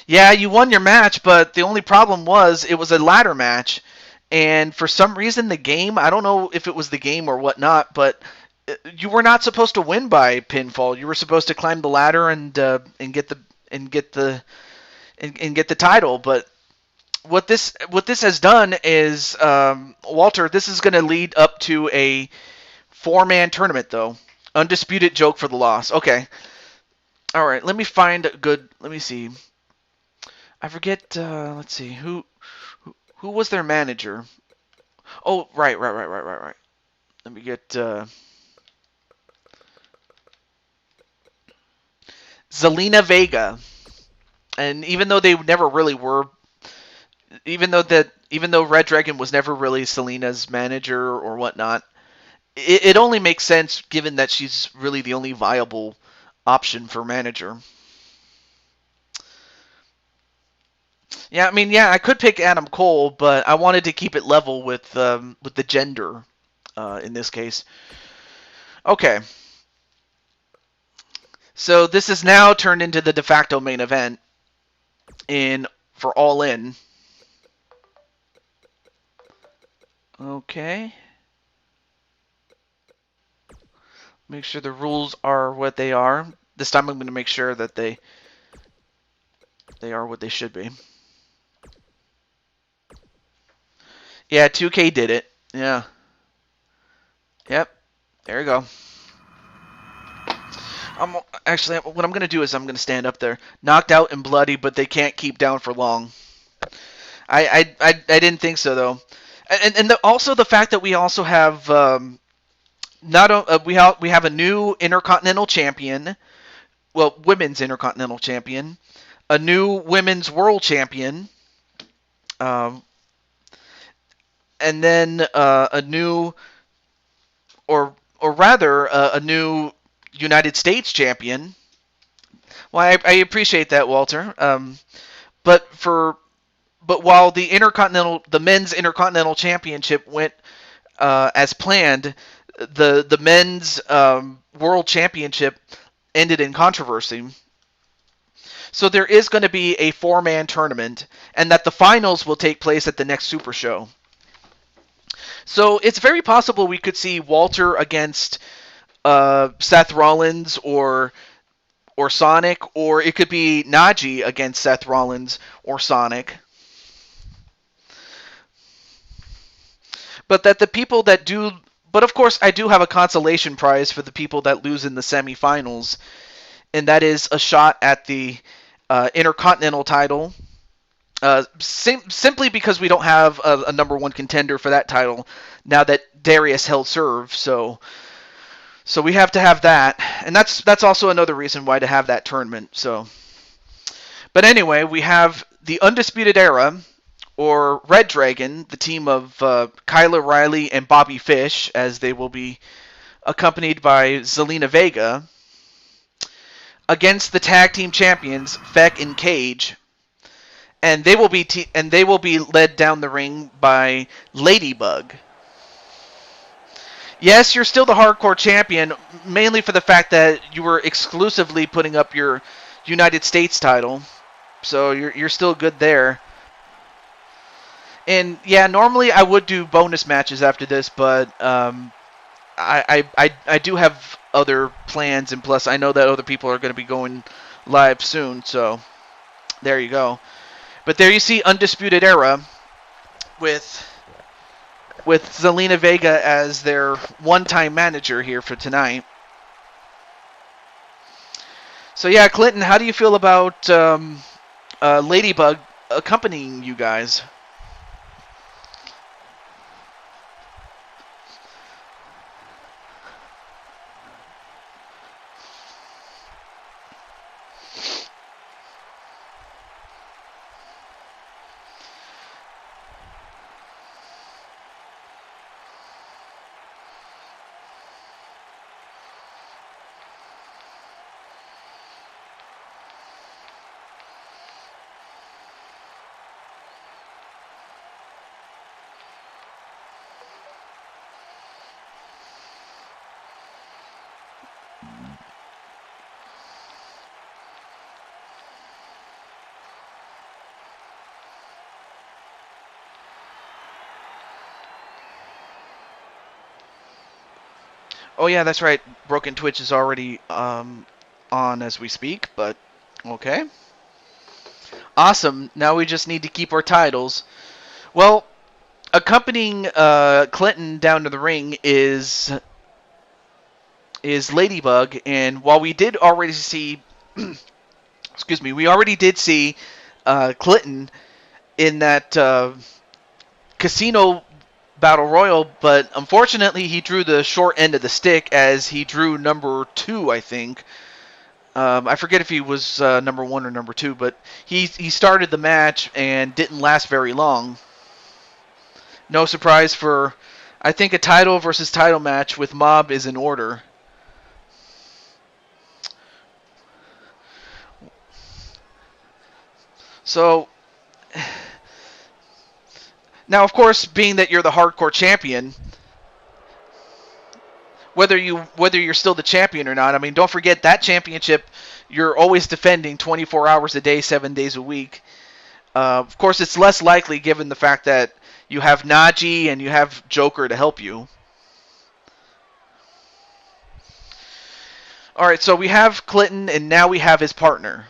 Yeah, you won your match, but the only problem was it was a ladder match. And for some reason, the game, I don't know if it was the game or whatnot, but you were not supposed to win by pinfall. You were supposed to climb the ladder and get the title. But what this has done is, Walter, this is going to lead up to a 4-man tournament, though. Undisputed Joke for the loss. Okay. All right. Let me find a good. Let me see. I forget. Let's see. Who was their manager? Oh, right. Let me get. Zelina Vega. And even though they never really were, even though Red Dragon was never really Selena's manager or whatnot, it only makes sense given that she's really the only viable option for manager. Yeah, I mean, yeah, I could pick Adam Cole, but I wanted to keep it level with the gender in this case. Okay. So this is now turned into the de facto main event for All In. Okay. Make sure the rules are what they are. This time I'm going to make sure that they are what they should be. Yeah, 2K did it. Yeah. Yep. There you go. Actually, what I'm going to do is I'm going to stand up there. Knocked out and bloody, but they can't keep down for long. I didn't think so, though. And also the fact that we also have we have a new Intercontinental Champion, well, Women's Intercontinental Champion, a new Women's World Champion, and then a new, or rather, a new United States Champion. Well, I appreciate that, Walter. But while the men's Intercontinental Championship went as planned, the men's World Championship ended in controversy. So there is going to be a 4-man tournament, and that the finals will take place at the next Super Show. So it's very possible we could see Walter against Seth Rollins or Sonic, or it could be Najee against Seth Rollins or Sonic. But that the people that do, but of course I do have a consolation prize for the people that lose in the semifinals, and that is a shot at the Intercontinental title. Simply because we don't have a number one contender for that title now that Darius held serve, so we have to have that, and that's also another reason why to have that tournament. So, but anyway, we have the Undisputed Era, or Red Dragon, the team of Kyle O'Reilly and Bobby Fish, as they will be accompanied by Zelina Vega, against the tag team champions Feck and Cage, and they will be led down the ring by Ladybug. Yes, you're still the hardcore champion, mainly for the fact that you were exclusively putting up your United States title, so you're still good there. And yeah, normally I would do bonus matches after this, but I do have other plans, and plus I know that other people are going to be going live soon, so there you go. But there you see Undisputed Era with Zelina Vega as their one-time manager here for tonight. So yeah, Clinton, how do you feel about Ladybug accompanying you guys? Oh yeah, that's right. Broken Twitch is already on as we speak, but okay. Awesome. Now we just need to keep our titles. Well, accompanying Clinton down to the ring is Ladybug, and while we did already see, excuse me, we already did see Clinton in that casino battle royal, but unfortunately he drew the short end of the stick as he drew number 2, I think. I forget if he was number 1 or number 2, but he started the match and didn't last very long. No surprise for, I think, a title versus title match with Mob is in order. So, now of course, being that you're the hardcore champion, whether you're still the champion or not, I mean, don't forget that championship you're always defending 24 hours a day, 7 days a week. Of course, it's less likely given the fact that you have Najee and you have Joker to help you. All right, so we have Clinton, and now we have his partner.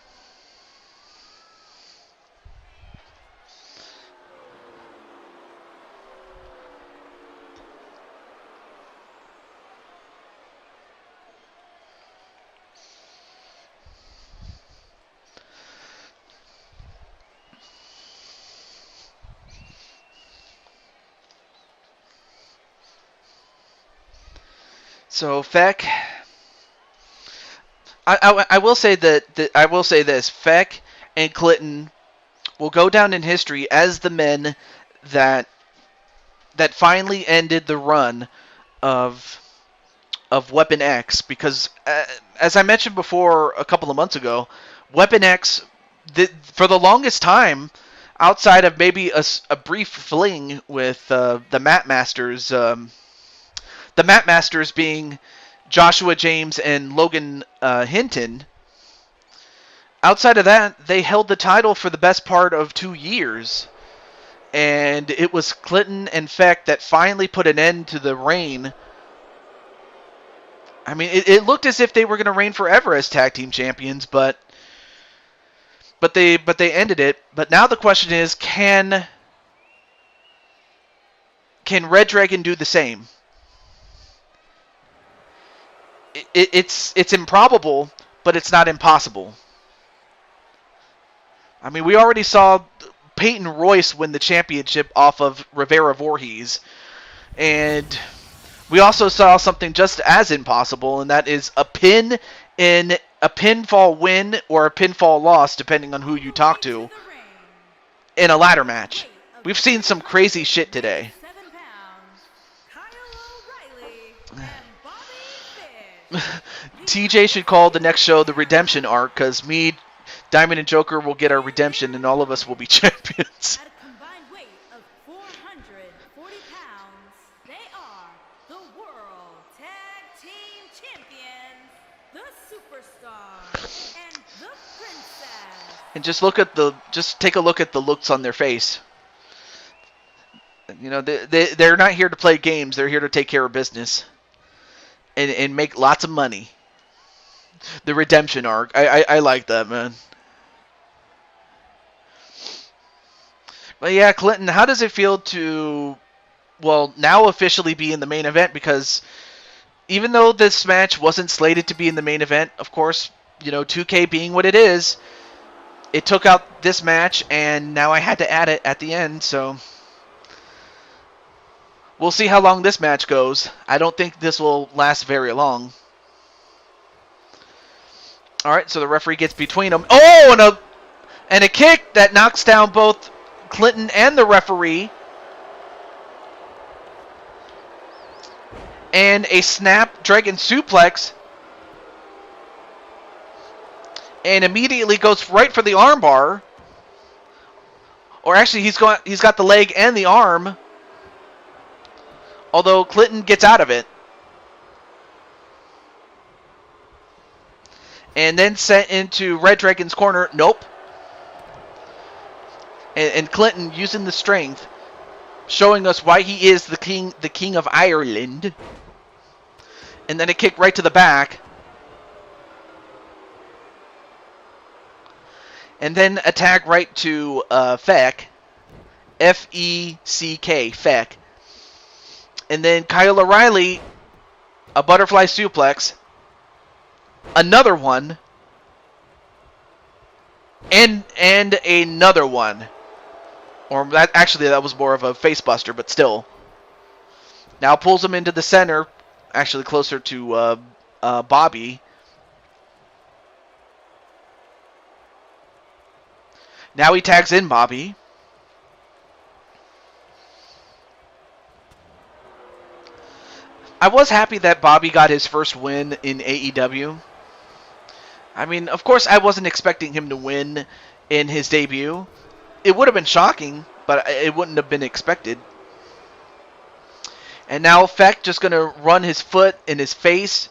So Feck, I will say that I will say this: Feck and Clinton will go down in history as the men that finally ended the run of Weapon X, because as I mentioned before a couple of months ago, Weapon X, for the longest time, outside of maybe a brief fling with the Mat Masters. The Mat Masters being Joshua James and Logan Hinton. outside of that, they held the title for the best part of 2 years. And it was Clinton and Feck that finally put an end to the reign. I mean, it looked as if they were going to reign forever as tag team champions, but they ended it. But now the question is, can Red Dragon do the same? It's improbable, but it's not impossible. I mean, we already saw Peyton Royce win the championship off of Rivera Voorhees, and we also saw something just as impossible, and that is a pin in a pinfall win or a pinfall loss, depending on who you talk to, in a ladder match. We've seen some crazy shit today. 7 pounds, Kyle O'Reilly and Bobby Fish. TJ should call the next show the Redemption Arc, because me, Diamond, and Joker will get our redemption, and all of us will be champions. At a combined weight of 440 pounds, they are the World Tag Team Champions, the Superstar, and the Princess. And just take a look at the looks on their face. You know, they're not here to play games. They're here to take care of business and make lots of money. The Redemption Arc. I like that, man. But yeah, Clinton, how does it feel to, well, now officially be in the main event? Because even though this match wasn't slated to be in the main event, of course, you know, 2K being what it is, it took out this match, and now I had to add it at the end, so we'll see how long this match goes. I don't think this will last very long. Alright, so the referee gets between them. Oh, and a kick that knocks down both Clinton and the referee. And a Snapdragon suplex. And immediately goes right for the armbar. Or actually, he's got the leg and the arm. Although Clinton gets out of it. And then sent into Red Dragon's corner. Nope. And Clinton using the strength, showing us why he is the king of Ireland. And then a kick right to the back. And then a tag right to Feck. F-E-C-K, Feck. And then Kyle O'Reilly, a butterfly suplex. Another one. And another one. Or that was more of a face buster, but still. Now pulls him into the center, actually closer to Bobby. Now he tags in Bobby. I was happy that Bobby got his first win in AEW. I mean, of course, I wasn't expecting him to win in his debut. It would have been shocking, but it wouldn't have been expected. And now Feck just going to run his foot in his face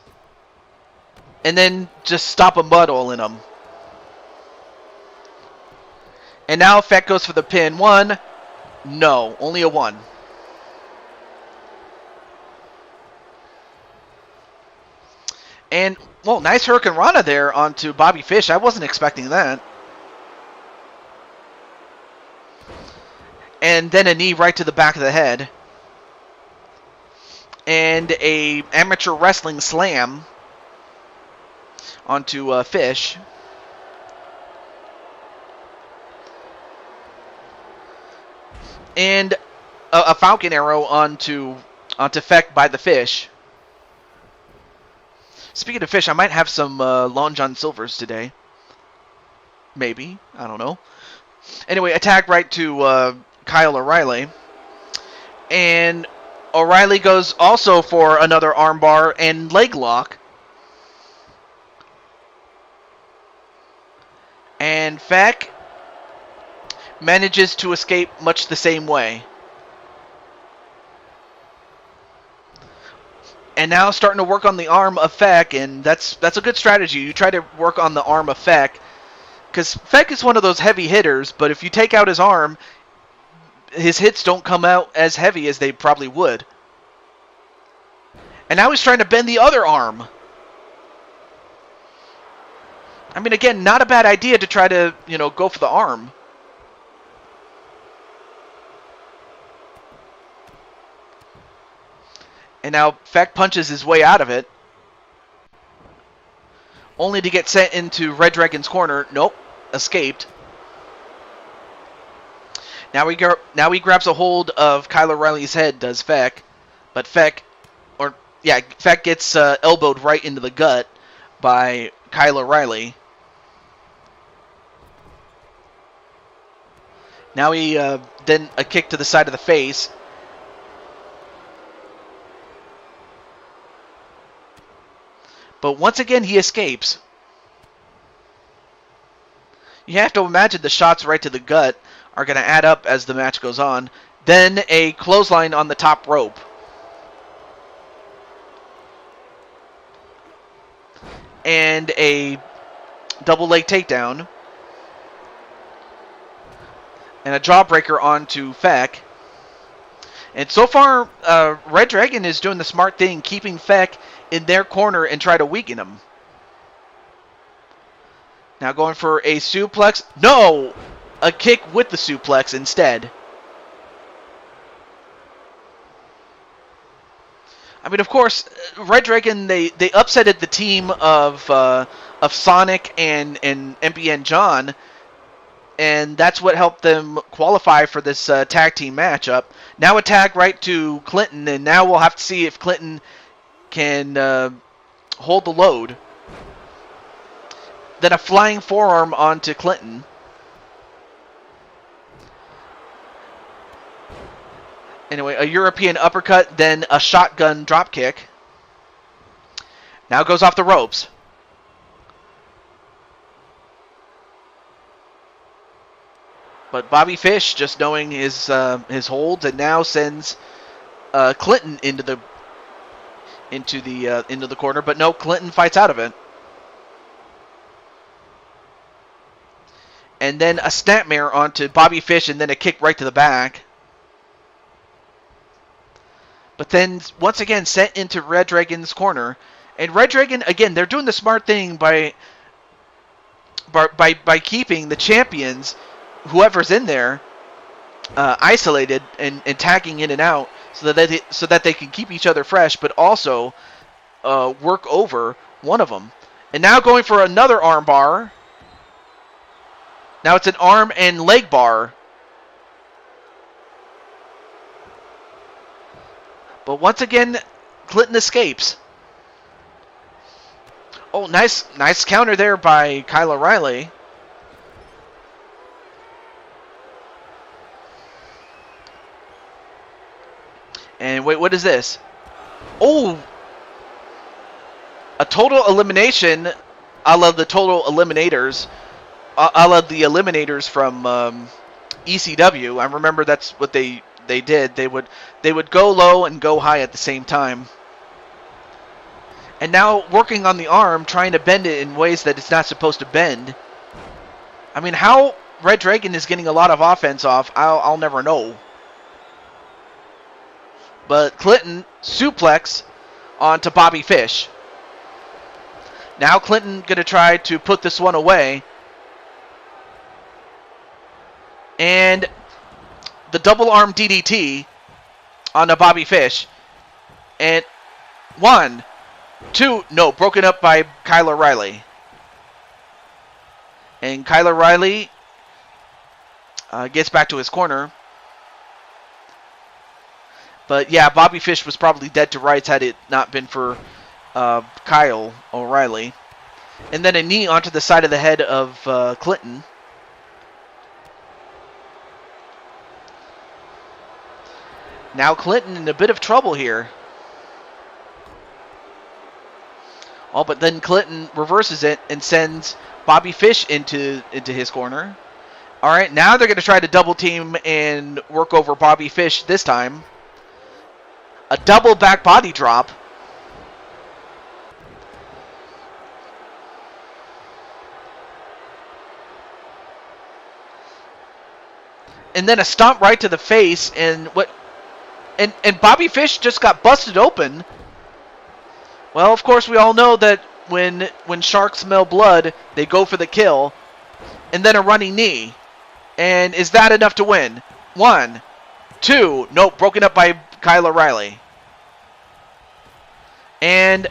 and then just stop a mud hole in him. And now Feck goes for the pin. 1. No, only a 1. And, well, nice Hurricane Rana there onto Bobby Fish. I wasn't expecting that. And then a knee right to the back of the head. And a amateur wrestling slam onto Fish. And a Falcon Arrow onto Feck by the Fish. Speaking of Fish, I might have some Long John Silvers today. Maybe. I don't know. Anyway, attack right to Kyle O'Reilly. And O'Reilly goes also for another armbar and leg lock. And Feck manages to escape much the same way. And now starting to work on the arm of Feck, and that's a good strategy. You try to work on the arm of Feck, Because Feck is one of those heavy hitters, but if you take out his arm, his hits don't come out as heavy as they probably would. And now he's trying to bend the other arm. I mean, again, not a bad idea to try to, go for the arm. And now Feck punches his way out of it. Only to get sent into Red Dragon's corner. Nope. Escaped. Now he grabs a hold of Kyle O'Reilly's head, does Feck. But Feck gets elbowed right into the gut by Kyle O'Reilly. Now he then a kick to the side of the face. But once again, he escapes. You have to imagine the shots right to the gut are going to add up as the match goes on. Then a clothesline on the top rope. And a double leg takedown. And a jawbreaker onto Feck. And so far, Red Dragon is doing the smart thing, keeping Feck in their corner and try to weaken him. Now going for a suplex. No! A kick with the suplex instead. I mean, of course, Red Dragon, they upsetted the team of Sonic and MPN John, and that's what helped them qualify for this tag team matchup. Now a tag right to Clinton, and now we'll have to see if Clinton can hold the load. Then a flying forearm onto Clinton. Anyway, a European uppercut, then a shotgun dropkick. Now goes off the ropes. But Bobby Fish, just knowing his holds, and now sends Clinton into the corner. But no, Clinton fights out of it. And then a snapmare onto Bobby Fish, and then a kick right to the back. But then, once again, sent into Red Dragon's corner. And Red Dragon, again, they're doing the smart thing by keeping the champions, whoever's in there, isolated and tagging in and out, so that they can keep each other fresh, but also work over one of them. And now going for another arm bar. Now it's an arm and leg bar. But once again, Clinton escapes. Oh, nice counter there by Kyle O'Reilly. And wait, what is this? Oh! A total elimination a la the total eliminators. A la the eliminators from ECW. I remember that's what they did. They would go low and go high at the same time. And now working on the arm, trying to bend it in ways that it's not supposed to bend. I mean, how Red Dragon is getting a lot of offense off, I'll never know. But Clinton suplex onto Bobby Fish. Now Clinton going to try to put this one away. And the double arm DDT onto Bobby Fish. And 1, 2, no, broken up by Kyle O'Reilly. And Kyle O'Reilly gets back to his corner. But yeah, Bobby Fish was probably dead to rights had it not been for Kyle O'Reilly. And then a knee onto the side of the head of Clinton. Now Clinton in a bit of trouble here. Oh, but then Clinton reverses it and sends Bobby Fish into his corner. All right, now they're going to try to double team and work over Bobby Fish this time. A double back body drop. and then a stomp right to the face, and Bobby Fish just got busted open. Well, of course, we all know that when sharks smell blood, they go for the kill, and then a running knee. And is that enough to win? 1, 2, nope, broken up by Kyle O'Reilly. And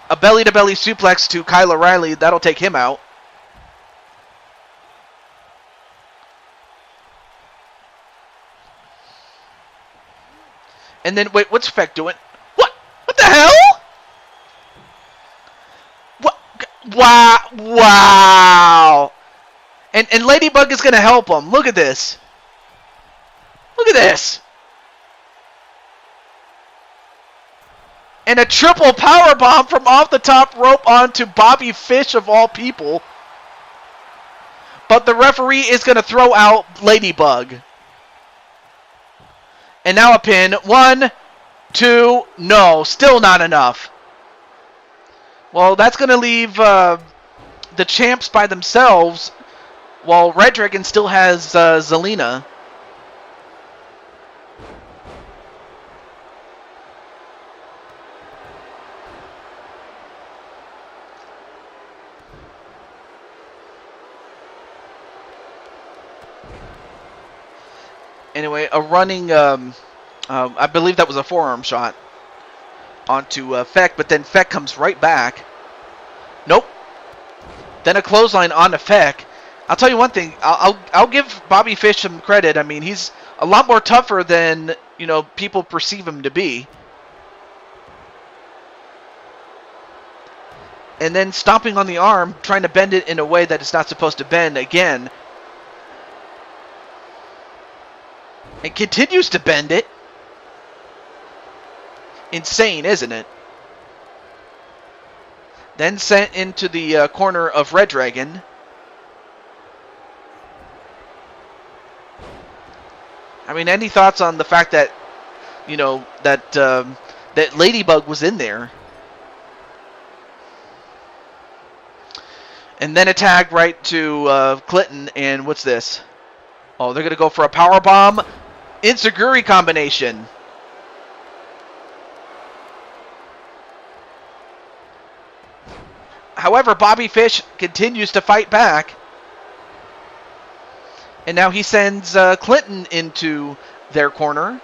a belly-to-belly suplex to Kyle O'Reilly, that'll take him out. And then, wait, what's Feck doing? What? What the hell? What? Wow. Wow. And Ladybug is going to help him. Look at this. Look at this. And a triple power bomb from off the top rope onto Bobby Fish, of all people. But the referee is going to throw out Ladybug. And now a pin. 1, 2, no. Still not enough. Well, that's going to leave the champs by themselves, while Red Dragon still has Zelina. Anyway, a running, I believe that was a forearm shot onto Feck, but then Feck comes right back. Nope. Then a clothesline onto Feck. I'll tell you one thing. I'll give Bobby Fish some credit. I mean, he's a lot more tougher than people perceive him to be. And then stomping on the arm, trying to bend it in a way that it's not supposed to bend again. And continues to bend it. Insane, isn't it? Then sent into the corner of Red Dragon. I mean, any thoughts on the fact that, that Ladybug was in there? And then a tag right to Clinton, and what's this? Oh, they're going to go for a powerbomb. Enziguri combination. However, Bobby Fish continues to fight back. And now he sends Clinton into their corner.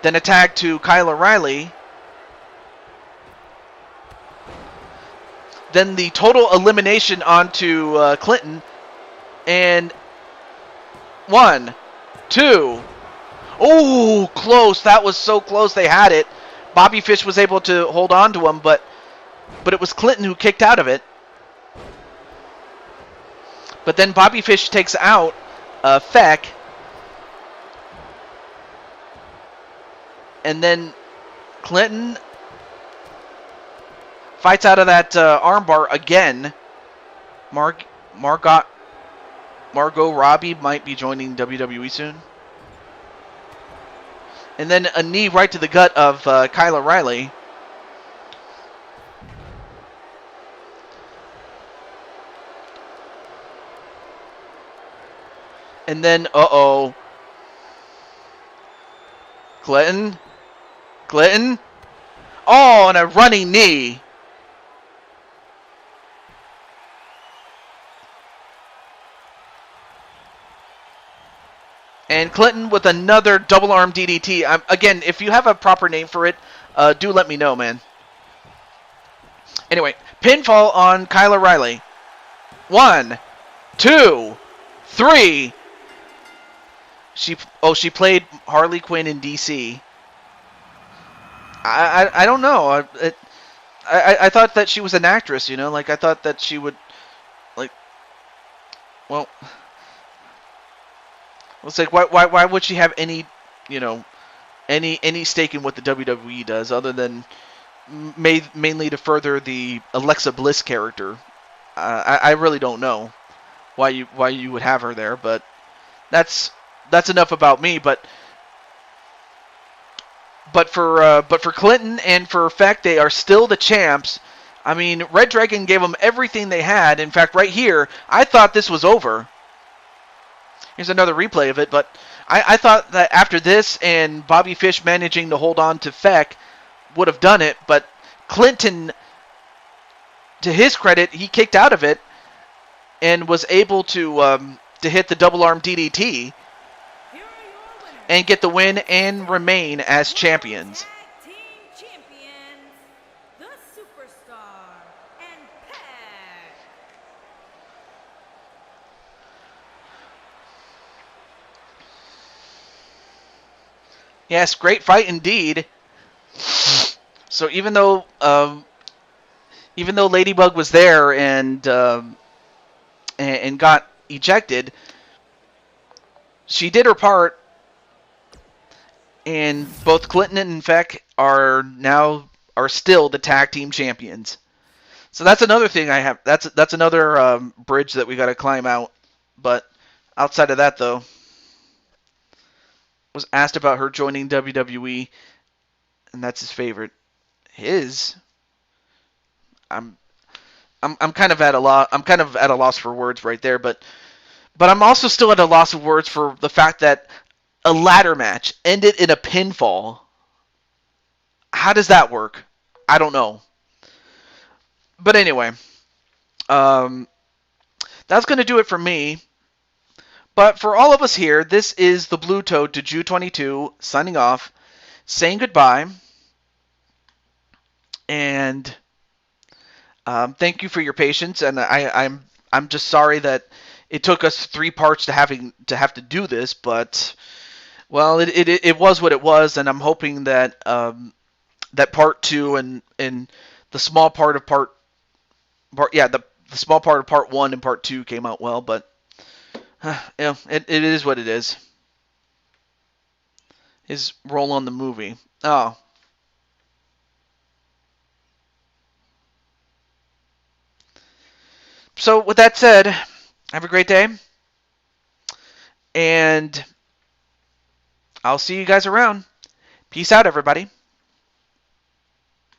Then a tag to Kyle O'Reilly. Then the total elimination onto Clinton. And 1, 2. Oh, close. That was so close. They had it. Bobby Fish was able to hold on to him, but it was Clinton who kicked out of it. But then Bobby Fish takes out Feck. And then Clinton fights out of that armbar again. Margot Robbie might be joining WWE soon. And then a knee right to the gut of Kyle O'Reilly. And then, Clinton. Oh, and a running knee. And Clinton with another double arm DDT. Again, if you have a proper name for it, do let me know, man. Anyway, pinfall on Kyle O'Reilly. 1, 2, 3. She played Harley Quinn in DC. I don't know. I thought that she was an actress, like I thought that she would, like, well, it's like why would she have any, any stake in what the WWE does other than mainly to further the Alexa Bliss character? I really don't know why you would have her there, but that's enough about me. But for Clinton and for Feck, they are still the champs. I mean, Red Dragon gave them everything they had. In fact, right here, I thought this was over. Here's another replay of it, but I thought that after this and Bobby Fish managing to hold on to Feck would have done it, but Clinton, to his credit, he kicked out of it and was able to hit the double arm DDT Here are your winners. and get the win and remain as champions. Tag Team Champions, the Superstar and Pack. Yes, great fight indeed. So even though Ladybug was there and got ejected, she did her part, and both Clinton and Feck are still the tag team champions. So that's another thing I have. That's another bridge that we got to climb out. But outside of that, though, was asked about her joining WWE, and that's his favorite. His, I'm kind of at a loss. I'm kind of at a loss for words right there, but I'm also still at a loss of words for the fact that a ladder match ended in a pinfall. How does that work? I don't know. But anyway, that's going to do it for me. But for all of us here, this is the Blue Toad to Jew 22 signing off, saying goodbye, and thank you for your patience. And I'm just sorry that it took us 3 parts to have to do this, but well, it was what it was, and I'm hoping that that part 2 and the small part of the small part of part 1 and part 2 came out well, but it is what it is. His role on the movie. Oh. So with that said, have a great day, and I'll see you guys around. Peace out, everybody.